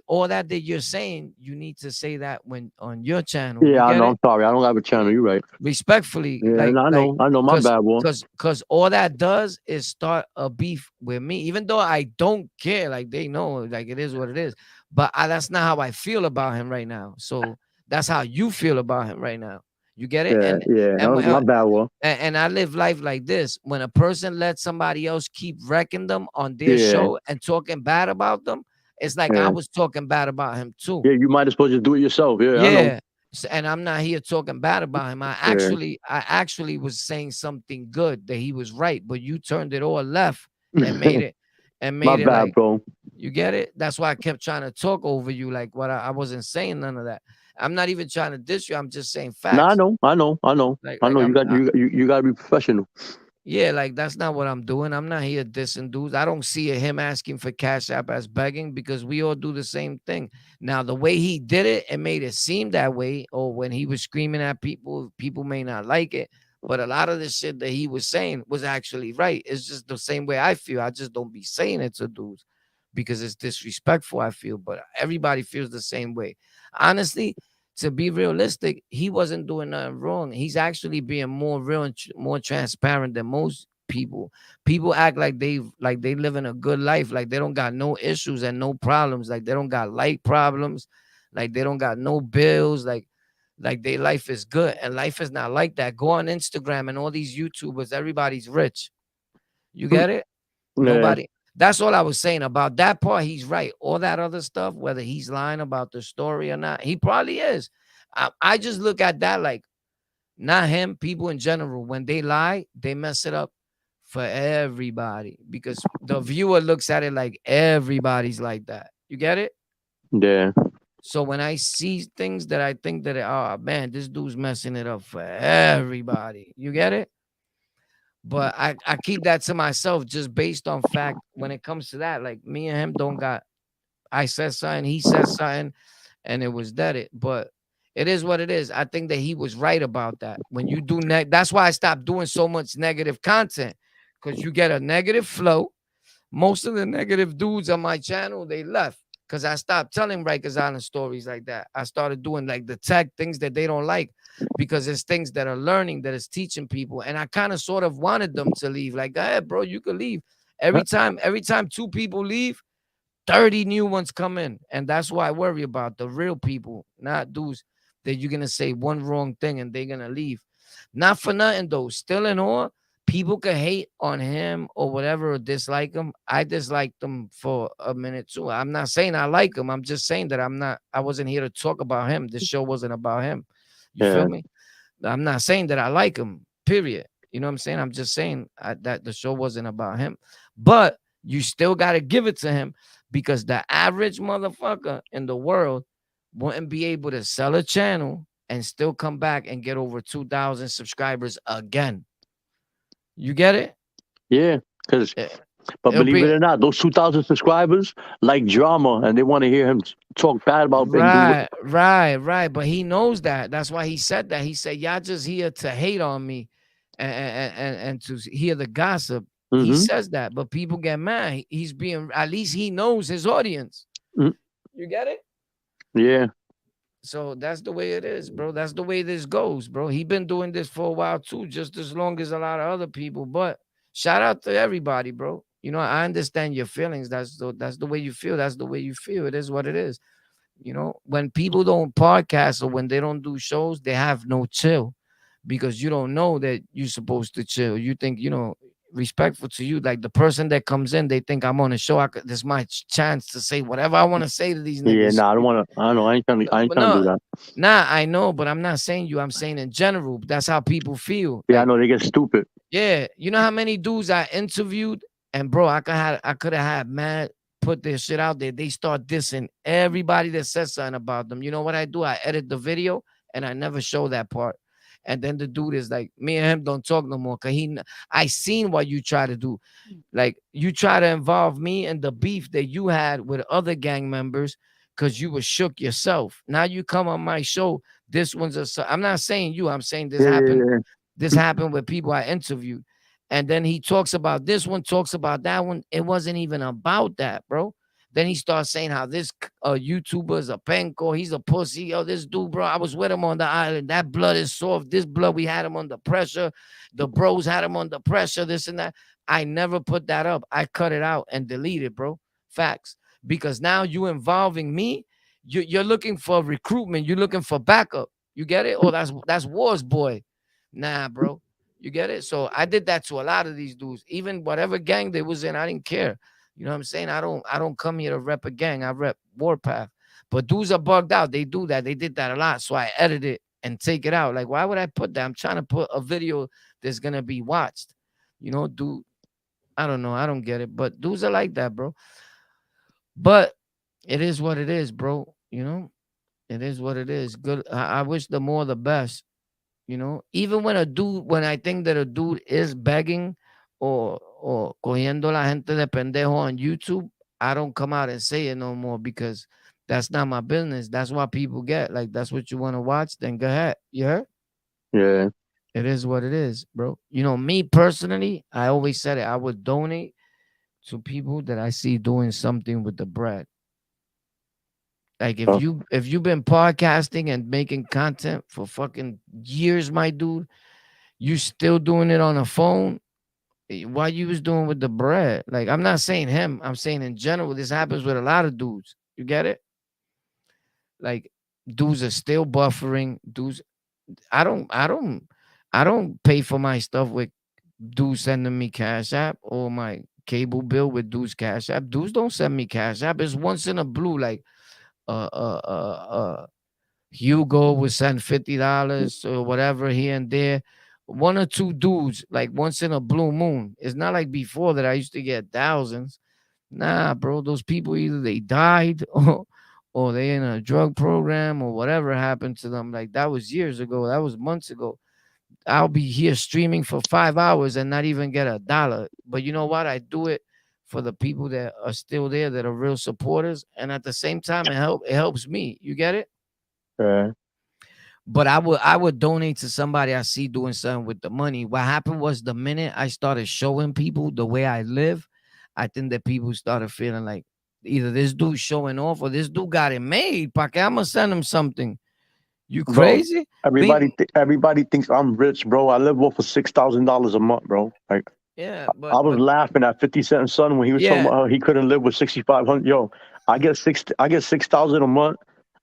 all that you're saying, you need to say that when on your channel. You Yeah, I get know. it? I'm sorry. I don't have a channel. You're right. Respectfully, Yeah, and I know. My cause bad, boy. cause all that does is start a beef with me, even though I don't care. Like they know, like it is what it is. But that's not how I feel about him right now. So that's how you feel about him right now. You get it? Yeah, yeah. That And was my bad, boy. and I live life like this. When a person lets somebody else keep wrecking them on their Yeah, show and talking bad about them, it's like I yeah, was talking bad about him too. yeah. You might as well just do it yourself. Yeah, I know. Yeah. And I'm not here talking bad about him. Yeah. I actually was saying something good that he was right, but you turned it all left and made it My bad, like bro. you get it. That's why I kept trying to talk over you, like what I wasn't saying none of that. I'm not even trying to diss you. I'm just saying Nah, I facts. know. I know. I know. I Like know. You got you got to be professional. yeah, like that's not what I'm doing. I'm not here dissing dudes. I don't see him asking for cash app as begging because we all do the same thing. Now, the way he did it, it made it seem that way. Or when he was screaming at people, people may not like it. But a lot of the shit that he was saying was actually right. It's just the same way I feel. I just don't be saying it to dudes because it's disrespectful, I feel. But everybody feels the same way. Honestly, to be realistic, he wasn't doing nothing wrong. He's actually being more real and more transparent than most people. People act like they living a good life, like they don't got no issues and no problems, like they don't got light problems, like they don't got no bills, like their life is good. And life is not like that. Go on Instagram and all these YouTubers, everybody's rich. You get it? Yeah, Nobody. That's all I was saying about that part. He's right. All that other stuff, whether he's lying about the story or not, he probably is. I just look at that like not him, people in general. When they lie, they mess it up for everybody because the viewer looks at it like everybody's like that. You get it? yeah, So when I see things that I think that, oh man, this dude's messing it up for everybody. You get it? But I keep that to myself just based on fact when it comes to that. Like me and him don't got I said something, he said something, and it was that it. But it is what it is. I think that he was right about that. When you do that's why I stopped doing so much negative content. Because you get a negative flow. Most of the negative dudes on my channel, they left. Because I stopped telling Rikers Island stories like that. I started doing like the tech things that they don't like because it's things that are learning, that is teaching people. And I kind of sort of wanted them to leave. Like, go ahead, bro, you could leave. Every time two people leave, 30 new ones come in. And that's why I worry about the real people, not dudes that you're gonna say one wrong thing and they're gonna leave. Not for nothing though. Still in all, people can hate on him or whatever or dislike him. I disliked him for a minute too. I'm not saying I like him. I'm just saying that I wasn't here to talk about him. This show wasn't about him. You yeah, feel me? I'm not saying that I like him, period. You know what I'm saying? I'm just saying that the show wasn't about him. But you still got to give it to him because the average motherfucker in the world wouldn't be able to sell a channel and still come back and get over 2,000 subscribers again. You get it? yeah. Because, Eh, but It'll believe it be or not, those 2,000 subscribers like drama, and they want to hear him talk bad about and do. right. But he knows that. That's why he said that. He said, y'all just here to hate on me and to hear the gossip. He Mm-hmm. says that, but people get mad. He's being, at least he knows his audience. Mm. You get it? Yeah, So that's the way it is, bro. That's the way this goes, bro. He been doing this for a while too, just as long as a lot of other people. But shout out to everybody, bro. You know, I understand your feelings. That's the way you feel. That's the way you feel. It is what it is. You know, when people don't podcast or when they don't do shows, they have no chill because you don't know that you're supposed to chill. You think, respectful to you. Like the person that comes in, they think I'm on a show. This is my chance to say whatever I want to say to these yeah. niggas. Nah, I don't want to. I don't know. I ain't But trying to do no, that. nah, I know, but I'm not saying you. I'm saying in general. That's how people feel. Yeah, I Like, know they get stupid. yeah, you know how many dudes I interviewed, and bro, I could have had mad put their shit out there. They start dissing everybody that says something about them. You know what I do? I edit the video and I never show that part. And then the dude is like, me and him don't talk no more. Cause I seen what you try to do. Like you try to involve me in the beef that you had with other gang members because you were shook yourself. Now you come on my show. This one's I'm not saying you. I'm saying this Yeah, yeah, happened. yeah. This happened with people I interviewed. And then he talks about this one, talks about that one. It wasn't even about that, bro. Then he starts saying how this YouTuber is a penco, he's a pussy. Yo, this dude, bro, I was with him on the island. That blood is soft. This blood, we had him under pressure. The bros had him under pressure, this and that. I never put that up. I cut it out and deleted, bro. Facts. Because now you involving me, you're looking for recruitment. You're looking for backup. You get it? Oh, that's Wars boy. Nah, bro. You get it? So I did that to a lot of these dudes. Even whatever gang they was in, I didn't care. You know what I'm saying? I don't come here to rep a gang. I rep Warpath. But dudes are bugged out. They do that. They did that a lot. So I edit it and take it out. Like, why would I put that? I'm trying to put a video that's gonna be watched. You know, dude. I don't know. I don't get it. But dudes are like that, bro. But it is what it is, bro. You know, it is what it is. Good. I wish the more the best. You know, even when I think that a dude is begging or cogiendo la gente de pendejo on YouTube, I don't come out and say it no more because that's not my business. That's what people get. Like, that's what you want to watch, then go ahead. You heard? Yeah. It is what it is, bro. You know, me personally, I always said it. I would donate to people that I see doing something with the bread. Like Oh, if you've been podcasting and making content for fucking years, my dude, you still doing it on a phone. Why you was doing with the bread? Like, I'm not saying him. I'm saying in general, this happens with a lot of dudes. You get it? Like, dudes are still buffering. Dudes, I don't, I don't, I don't pay for my stuff with dudes sending me Cash App or my cable bill with dudes Cash App. Dudes don't send me Cash App. It's once in a blue. Like, uh, uh, uh, uh Hugo would send $50 or whatever here and there. One or two dudes, like once in a blue moon. It's not like before that I used to get thousands. Nah, bro, those people either they died or they in a drug program or whatever happened to them. Like, that was years ago. That was months ago. I'll be here streaming for 5 hours and not even get a dollar. But you know what? I do it for the people that are still there that are real supporters. And at the same time, it helps me. You get it? yeah. But I would donate to somebody I see doing something with the money. What happened was the minute I started showing people the way I live, I think that people started feeling like either this dude showing off or this dude got it made. Pa que I'm gonna send him something. You Bro, crazy? everybody everybody thinks I'm rich, bro. I live off of $6,000 a month, bro. Like Yeah, I was but laughing at 50 Cent son when he was talking yeah, about how he couldn't live with 6,500. Yo, I get 6,000 a month.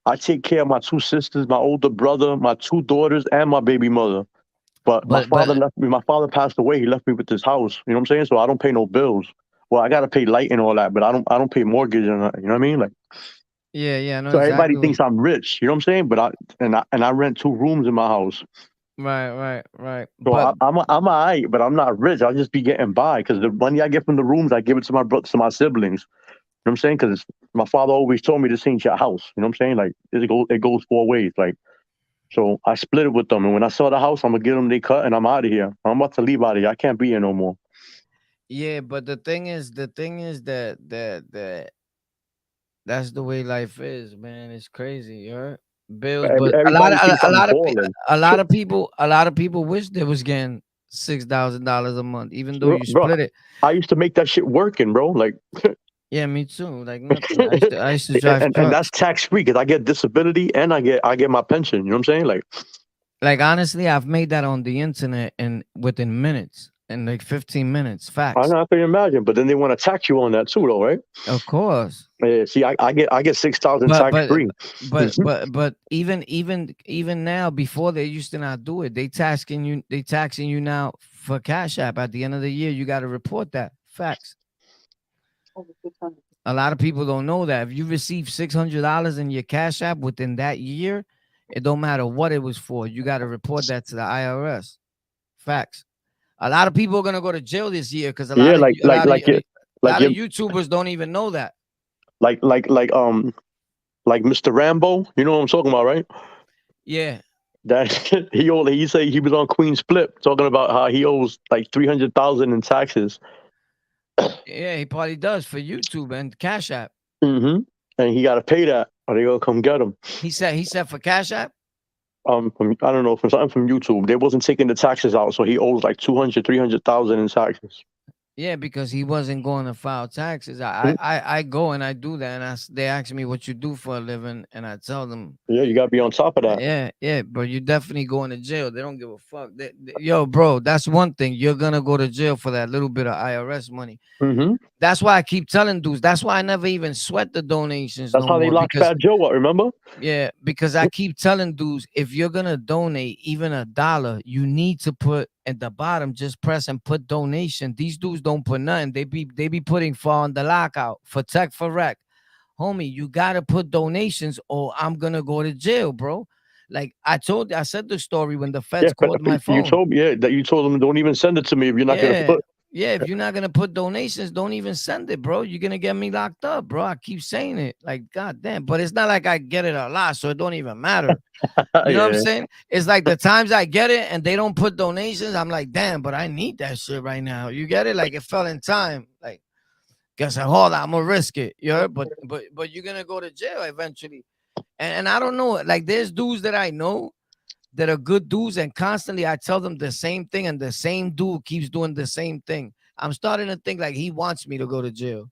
I take care of my two sisters, my older brother, my two daughters, and my baby mother. But my father but left me. My father passed away. He left me with this house. You know what I'm saying? So I don't pay no bills. Well, I gotta pay light and all that, but I don't pay mortgage and you know what I mean? Like, yeah, I know so everybody exactly. thinks I'm rich. You know what I'm saying? But I rent two rooms in my house. Right. So But I'm alright, but I'm not rich. I'll just be getting by because the money I get from the rooms, I give it to my brothers, to my siblings. You know what I'm saying? Because my father always told me this ain't your house. You know what I'm saying? Like it goes four ways. Like so, I split it with them, and when I sell the house, I'm gonna give them they cut, and I'm out of here. I'm about to leave out of here. I can't be here no more. yeah, but the thing is that that's the way life is, man. It's crazy, you heard? Bills, but a lot Everybody of thinks I'm balling, a lot of people wish they was getting $6,000 a month, even though you bro. split it. I used to make that shit working, bro. Like, Yeah, me too. Like nothing. I used to drive and that's trucks. tax free because I get disability and I get my pension. You know what I'm saying? Like, Like, honestly, I've made that on the internet and within minutes, in like 15 minutes. I Facts. know I can imagine, but then they want to tax you on that too, though, right? Of course. Yeah, see, I get 6,000 But tax but free. but even now, before they used to not do it. They taxing you now for Cash App. At the end of the year, you got to report that. Facts. Over 600. A lot of people don't know that. If you receive $600 in your Cash App within that year, it don't matter what it was for. You got to report that to the IRS. Facts. A lot of people are gonna go to jail this year because a Yeah, lot of a lot of a like lot of your YouTubers don't even know that. like Mr. Rambo. You know what I'm talking about, right? Yeah, That he say he was on Queen's Flip talking about how he owes like 300,000 in taxes. yeah, he probably does for YouTube and Cash App. And he got to pay that, or they gonna come get him. He said for Cash App. from I don't know, from something from YouTube. They wasn't taking the taxes out, so he owes like 200, 300,000 in taxes. Yeah, because he wasn't going to file taxes. Mm. I go and I do that, and they ask me what you do for a living, and I tell them, Yeah, you gotta be on top of that. yeah, but you definitely going to jail. They don't give a fuck. Yo, bro, that's one thing. You're gonna go to jail for that little bit of IRS money. Hmm. That's why I keep telling dudes. That's why I never even sweat the donations That's no how they more. locked Because Fat Joe up. Remember? yeah, because I keep telling dudes, if you're gonna donate even $1, you need to put at the bottom, just press and put donation. These dudes don't put nothing. They be putting for on the lockout for tech for rec. Homie, you gotta put donations or I'm gonna go to jail, bro. Like I said the story when the Yeah, feds but called my you phone. told me, yeah, that you told them don't even send it to me if you're not gonna Yeah. put. Yeah, if you're not gonna put donations, don't even send it, bro. You're gonna get me locked up, bro. I keep saying it. Like, goddamn. But it's not like I get it a lot, so it don't even matter. You know what I'm Yeah. saying? It's like the times I get it and they don't put donations, I'm like, damn, but I need that shit right now. You get it? Like it fell in time. Like, guess I hold on, I'm gonna risk it. You know, but you're gonna go to jail eventually. And I don't know, like there's dudes that I know that are good dudes, and constantly I tell them the same thing, and the same dude keeps doing the same thing. I'm starting to think like he wants me to go to jail.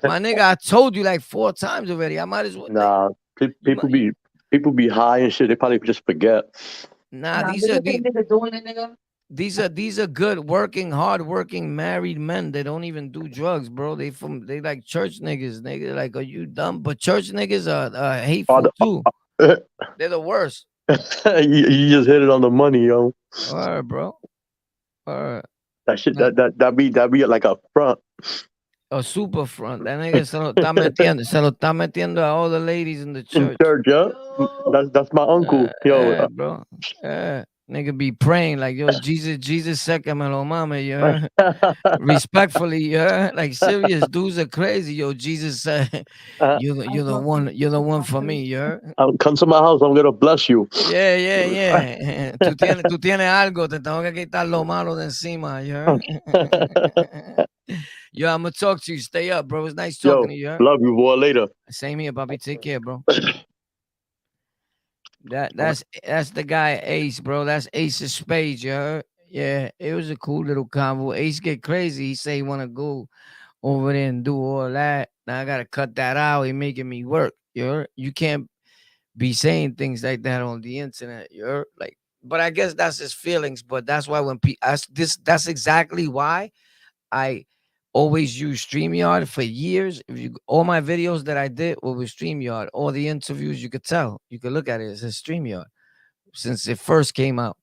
My nigga, I told you like 4 times already. I might as well like Nah, you might people be high and shit. They probably just forget. nah, Nah, look at that nigga doing it, nigga. these are good working, hard working married men. They don't even do drugs, bro. They like church niggas. Nigga, like, are you dumb? But church niggas are Oh, hateful too. They're the worst. you just hit it on the money, yo. All right, bro. All right. That shit, that be like a front. A super front. That nigga se lo está metiendo a all the ladies in the In church. church, yeah. That's my uncle, yo. Bro. Nigga be praying like, yo, Jesus, sécamelo, mama, you heard? Respectfully, you heard? Like serious dudes are crazy, yo. Jesus said, uh, you're the one for me, you heard? come to my house. I'm gonna bless you. Yeah, yeah, yeah. Tú tienes algo, te tengo que quitar lo malo de encima, you heard? Yo, I'm gonna talk to you. Stay up, bro. It's nice talking Yo, to you, heard? love you, boy. Later. Same here, Bobby. Take care, bro. That's the guy Ace, bro. That's Ace of Spades, you heard? Yeah, it was a cool little convo. Ace get crazy. He say he wanna go over there and do all that. Now I gotta cut that out. He making me work. You heard? You can't be saying things like that on the internet. You heard? Like, but I guess that's his feelings. But that's why when that's exactly why I always use StreamYard for years. If you all my videos that I did were with StreamYard, all the interviews you could tell, you could look at it. It says StreamYard since it first came out.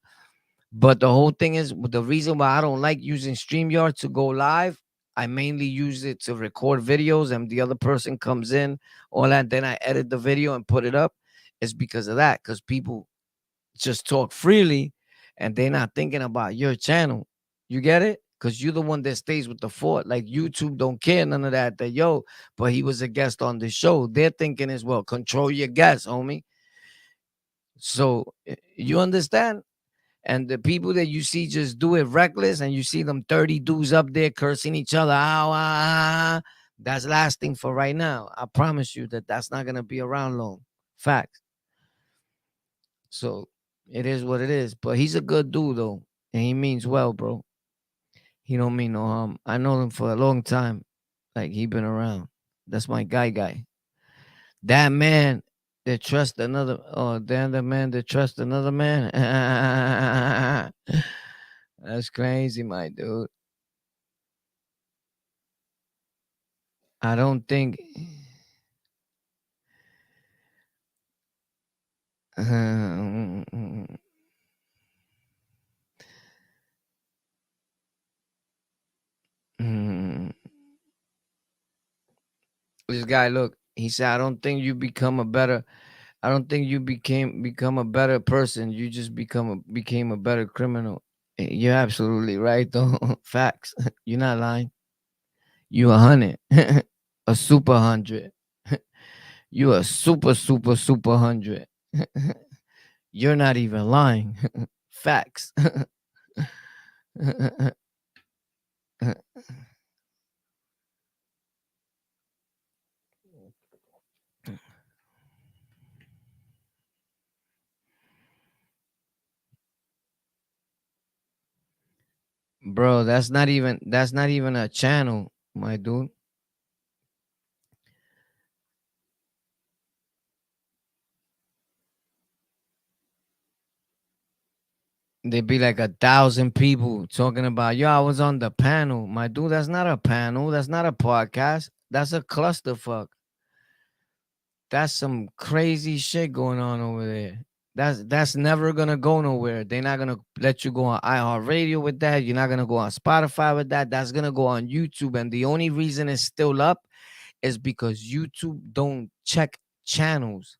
But the whole thing is the reason why I don't like using StreamYard to go live. I mainly use it to record videos, and the other person comes in, all that. Then I edit the video and put it up. It's because of that, because people just talk freely and they're not thinking about your channel. You get it? Because you're the one that stays with the fort. Like YouTube don't care none of that. That yo, but he was a guest on the show. They're thinking as well. Control your guests, homie. So you understand? And the people that you see just do it reckless, and you see them 30 dudes up there cursing each other. That's lasting for right now. I promise you that that's not gonna be around long. Facts. So it is what it is. But he's a good dude though, and he means well, bro. He don't mean no harm. I know him for a long time. Like he been around. That's my guy. That man that trust another damn the man that trust another man. That's crazy, my dude. I don't think this guy, look, he said, I don't think you become a better person. You just became a better criminal. You're absolutely right though. Facts. You're not lying. You 100. A super 100. You a super 100. You're not even lying. Facts. bro. That's not even a channel, my dude. There'd be like 1,000 people talking about, yo, I was on the panel. My dude, that's not a panel. That's not a podcast. That's a clusterfuck. That's some crazy shit going on over there. That's never gonna go nowhere. They're not gonna let you go on iHeartRadio with that. You're not gonna go on Spotify with that. That's gonna go on YouTube. And the only reason it's still up is because YouTube don't check channels.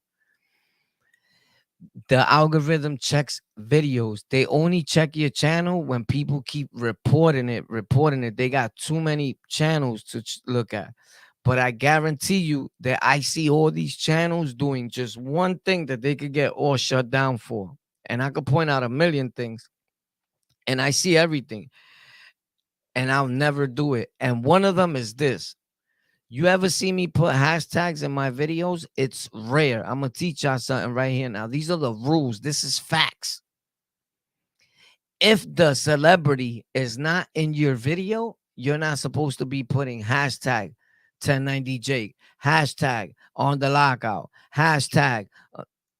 The algorithm checks videos. They only check your channel when people keep reporting it. They got too many channels to look at. But I guarantee you that I see all these channels doing just one thing that they could get all shut down for. And I could point out a million things. And I see everything. And I'll never do it. And one of them is this. You ever see me put hashtags in my videos? It's rare. I'm going to teach y'all something right here now. These are the rules. This is facts. If the celebrity is not in your video, you're not supposed to be putting hashtag 1090 Jake, hashtag on the lockout, hashtag.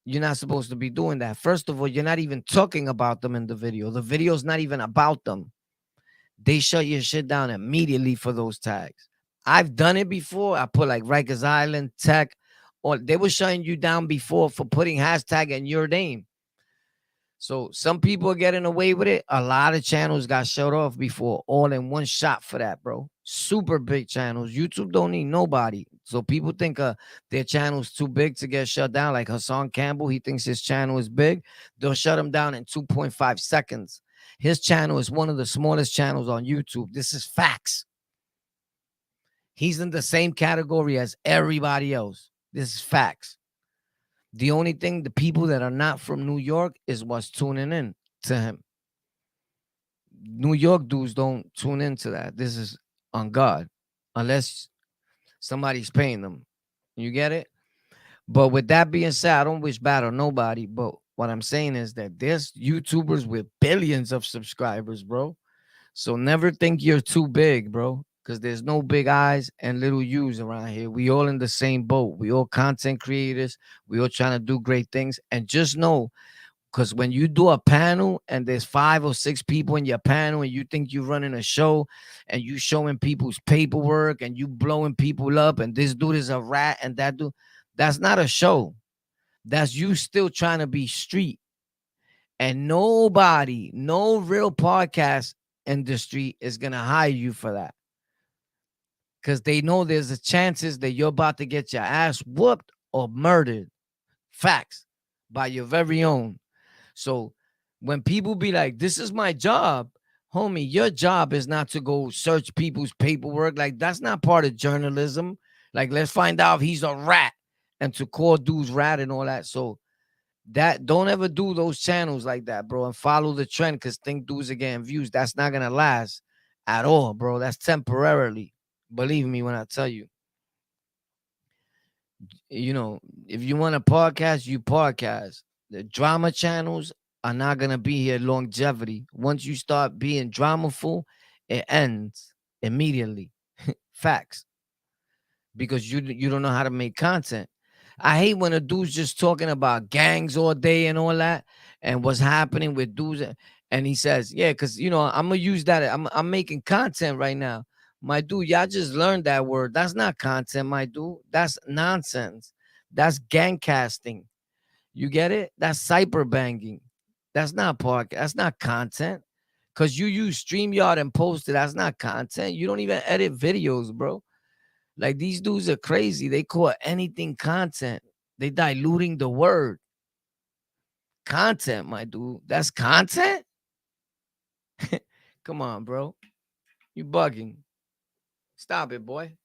You're not supposed to be doing that. First of all, you're not even talking about them in the video. The video's not even about them. They shut your shit down immediately for those tags. I've done it before. I put like Rikers Island, Tech, or they were shutting you down before for putting hashtag in your name. So some people are getting away with it. A lot of channels got shut off before, all in one shot for that, bro. Super big channels. YouTube don't need nobody. So people think their channel's too big to get shut down. Like Hassan Campbell, he thinks his channel is big. They'll shut him down in 2.5 seconds. His channel is one of the smallest channels on YouTube. This is facts. He's in the same category as everybody else. This is facts. The only thing, the people that are not from New York is what's tuning in to him. New York dudes don't tune into that. This is on God, unless somebody's paying them. You get it? But with that being said, I don't wish bad on nobody. But what I'm saying is that there's YouTubers with billions of subscribers, bro. So never think you're too big, bro. Because there's no big eyes and little U's around here. We all in the same boat. We all content creators. We all trying to do great things. And just know, because when you do a panel and there's 5 or 6 people in your panel and you think you're running a show and you showing people's paperwork and you blowing people up and this dude is a rat and that dude, that's not a show. That's you still trying to be street. And nobody, no real podcast industry is going to hire you for that. Because they know there's a chances that you're about to get your ass whooped or murdered. Facts. By your very own. So when people be like, this is my job, homie, your job is not to go search people's paperwork. Like, that's not part of journalism. Like, let's find out if he's a rat and to call dudes rat and all that. So that, don't ever do those channels like that, bro, and follow the trend because think dudes are getting views. That's not going to last at all, bro. That's temporarily. Believe me when I tell you. You know, if you want a podcast, you podcast. The drama channels are not gonna be here longevity. Once you start being dramaful, it ends immediately. Facts. Because you don't know how to make content. I hate when a dude's just talking about gangs all day and all that, and what's happening with dudes, and he says, "Yeah, because I'm gonna use that. I'm making content right now." My dude, y'all just learned that word. That's not content, my dude. That's nonsense. That's gang casting. You get it? That's cyber banging. That's not podcast. That's not content. Cause you use StreamYard and post it. That's not content. You don't even edit videos, bro. Like these dudes are crazy. They call anything content. They diluting the word. Content, my dude. That's content? Come on, bro. You bugging. Stop it, boy.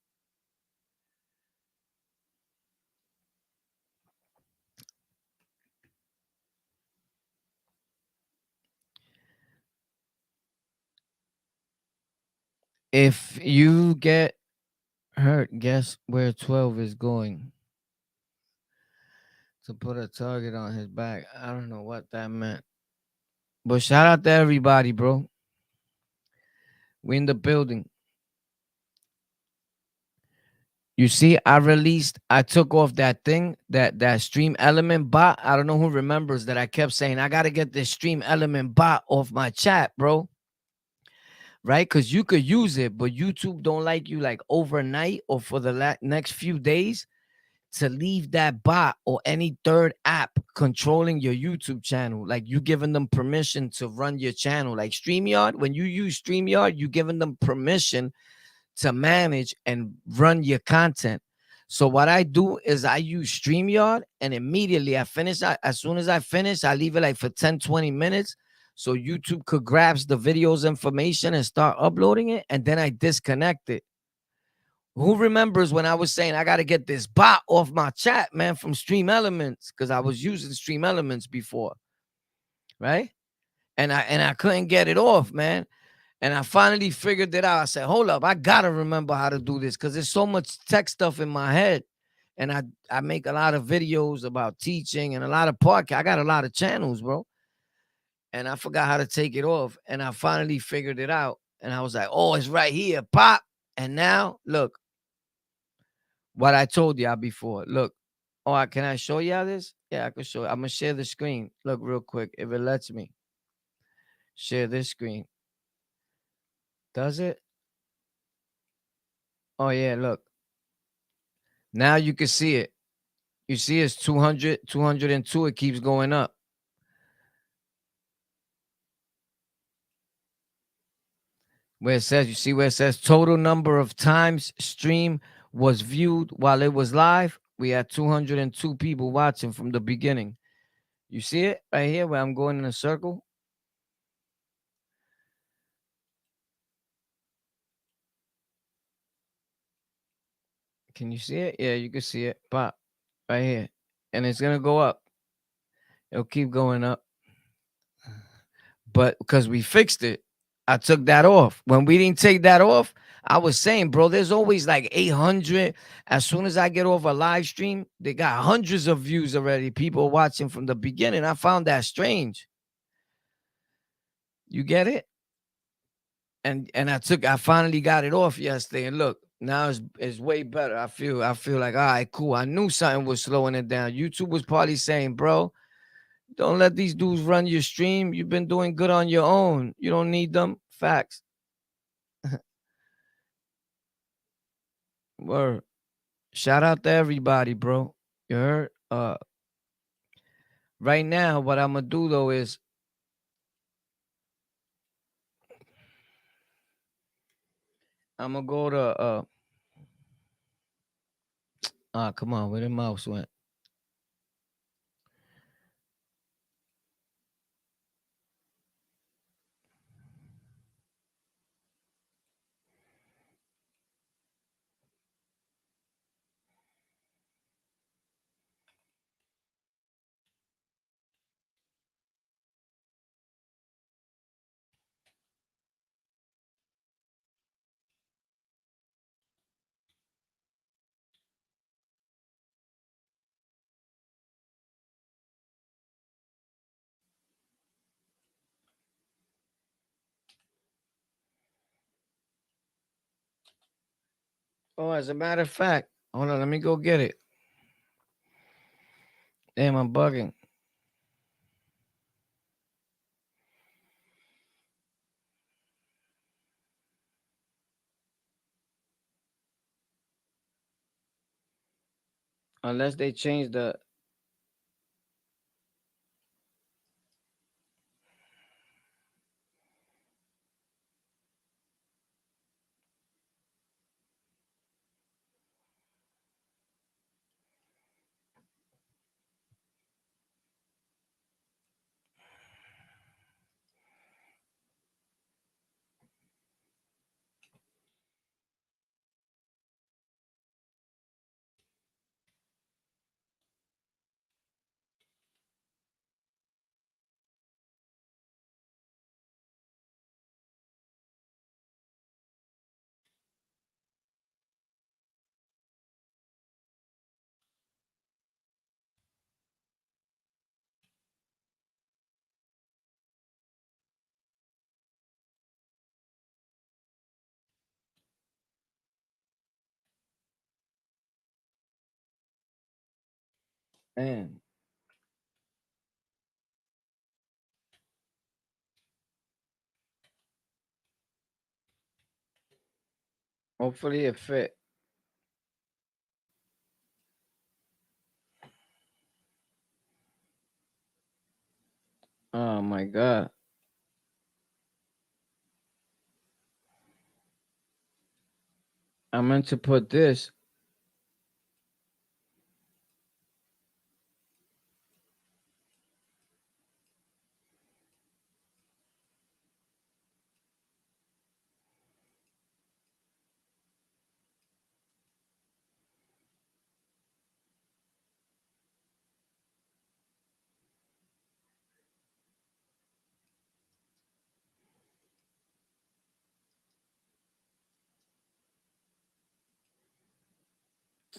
If you get hurt, guess where 12 is going? To put a target on his back. I don't know what that meant. But shout out to everybody, bro. We in the building. You see, I took off that thing, that stream element bot. I don't know who remembers that I kept saying, I got to get this stream element bot off my chat, bro. Right? Because you could use it, but YouTube don't like you like overnight or for the next few days to leave that bot or any third app controlling your YouTube channel. Like you giving them permission to run your channel. Like StreamYard, when you use StreamYard, you giving them permission to manage and run your content. So what I do is I use StreamYard and immediately as soon as I finish, I leave it like for 10, 20 minutes. So YouTube could grab the video's information and start uploading it. And then I disconnect it. Who remembers when I was saying I got to get this bot off my chat, man, from Stream Elements? Because I was using Stream Elements before. Right. And I couldn't get it off, man. And I finally figured it out. I said, hold up, I gotta remember how to do this because there's so much tech stuff in my head. And I make a lot of videos about teaching and a lot of podcasts. I got a lot of channels, bro. And I forgot how to take it off. And I finally figured it out. And I was like, oh, it's right here. Pop. And now, look, what I told y'all before. Look. Oh, can I show y'all this? Yeah, I can show you. I'm gonna share the screen. Look real quick, if it lets me. Share this screen. Does it? Oh, yeah, look. Now you can see it. You see it's 200, 202. It keeps going up. Where it says, you see where it says total number of times stream was viewed while it was live? We had 202 people watching from the beginning. You see it right here where I'm going in a circle? Can you see it? Yeah, you can see it. Pop. Right here. And it's going to go up. It'll keep going up. But because we fixed it, I took that off. When we didn't take that off, I was saying, bro, there's always like 800. As soon as I get off a live stream, they got hundreds of views already. People watching from the beginning. I found that strange. You get it? And I finally got it off yesterday. And look, now it's way better. I feel like, all right, cool. I knew something was slowing it down. YouTube was probably saying, bro, don't let these dudes run your stream. You've been doing good on your own. You don't need them. Facts. Word. Shout out to everybody, bro. You heard? Right now, what I'm gonna do though is I'm gonna go to come on, where the mouse went? Oh, as a matter of fact, hold on, let me go get it. Damn, I'm bugging. Unless they change the Man. Hopefully it fit. Oh my God. I meant to put this.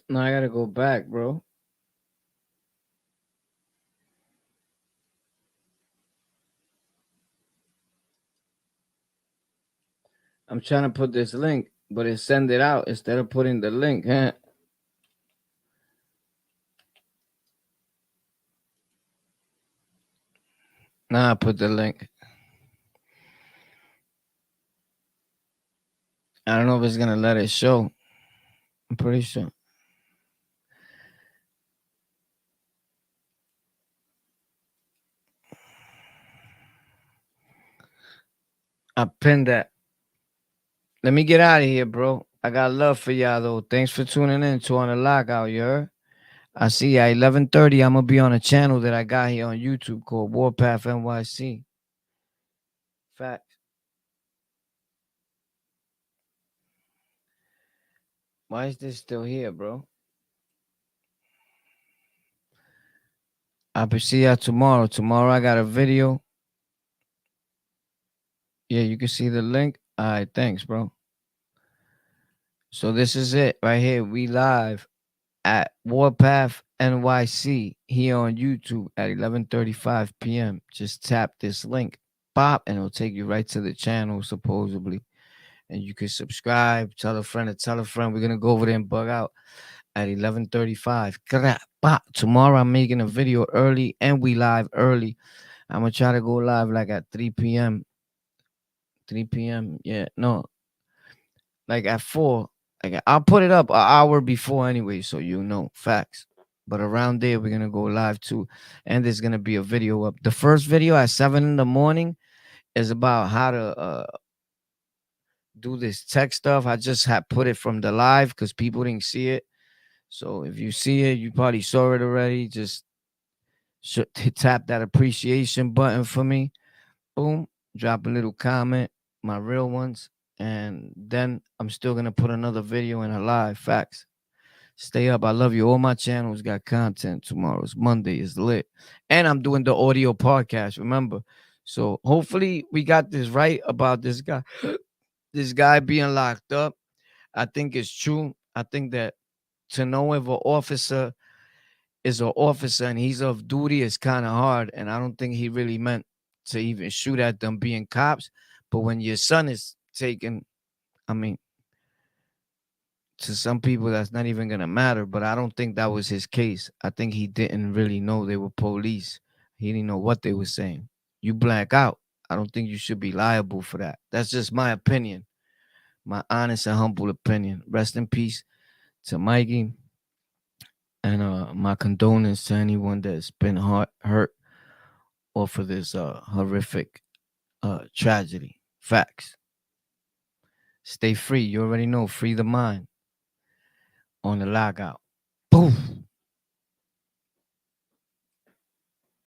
Now I gotta go back, bro. I'm trying to put this link, but it send it out instead of putting the link. Huh? Now I put the link. I don't know if it's gonna let it show. I'm pretty sure. I pinned that. Let me get out of here, bro. I got love for y'all though. Thanks for tuning in to On the Lockout, you heard? I see you at 11:30. I'm gonna be on a channel that I got here on YouTube called Warpath NYC. Facts. Why is this still here, bro? I'll see y'all tomorrow. Tomorrow I got a video. Yeah, you can see the link. All right, thanks, bro. So this is it right here. We live at Warpath NYC here on YouTube at 11:35 p.m. Just tap this link, pop, and it'll take you right to the channel supposedly, and you can subscribe. Tell a friend to tell a friend. We're gonna go over there and bug out at 11:35. Tomorrow I'm making a video early and we live early. I'm gonna try to go live like at 3 p.m. 3 p.m. Yeah, no, like at 4. Like I'll put it up an hour before anyway, so you know facts. But around there, we're gonna go live too, and there's gonna be a video up. The first video at 7 in the morning is about how to do this tech stuff. I just had put it from the live because people didn't see it. So if you see it, you probably saw it already. Just tap that appreciation button for me. Boom, drop a little comment, my real ones, and then I'm still gonna put another video in a live. Facts. Stay up. I love you. All my channels got content tomorrow. It's Monday. It's lit. And I'm doing the audio podcast, remember? So hopefully we got this right about this guy. This guy being locked up. I think it's true. I think that to know if an officer is an officer and he's off duty is kind of hard. And I don't think he really meant to even shoot at them being cops. But when your son is taken, I mean, to some people that's not even gonna matter, but I don't think that was his case. I think he didn't really know they were police. He didn't know what they were saying. You black out. I don't think you should be liable for that. That's just my opinion, my honest and humble opinion. Rest in peace to Mikey, and my condolence to anyone that's been hurt off of this horrific tragedy. Facts. Stay free. You already know. Free the mind. On the lockout. Boom.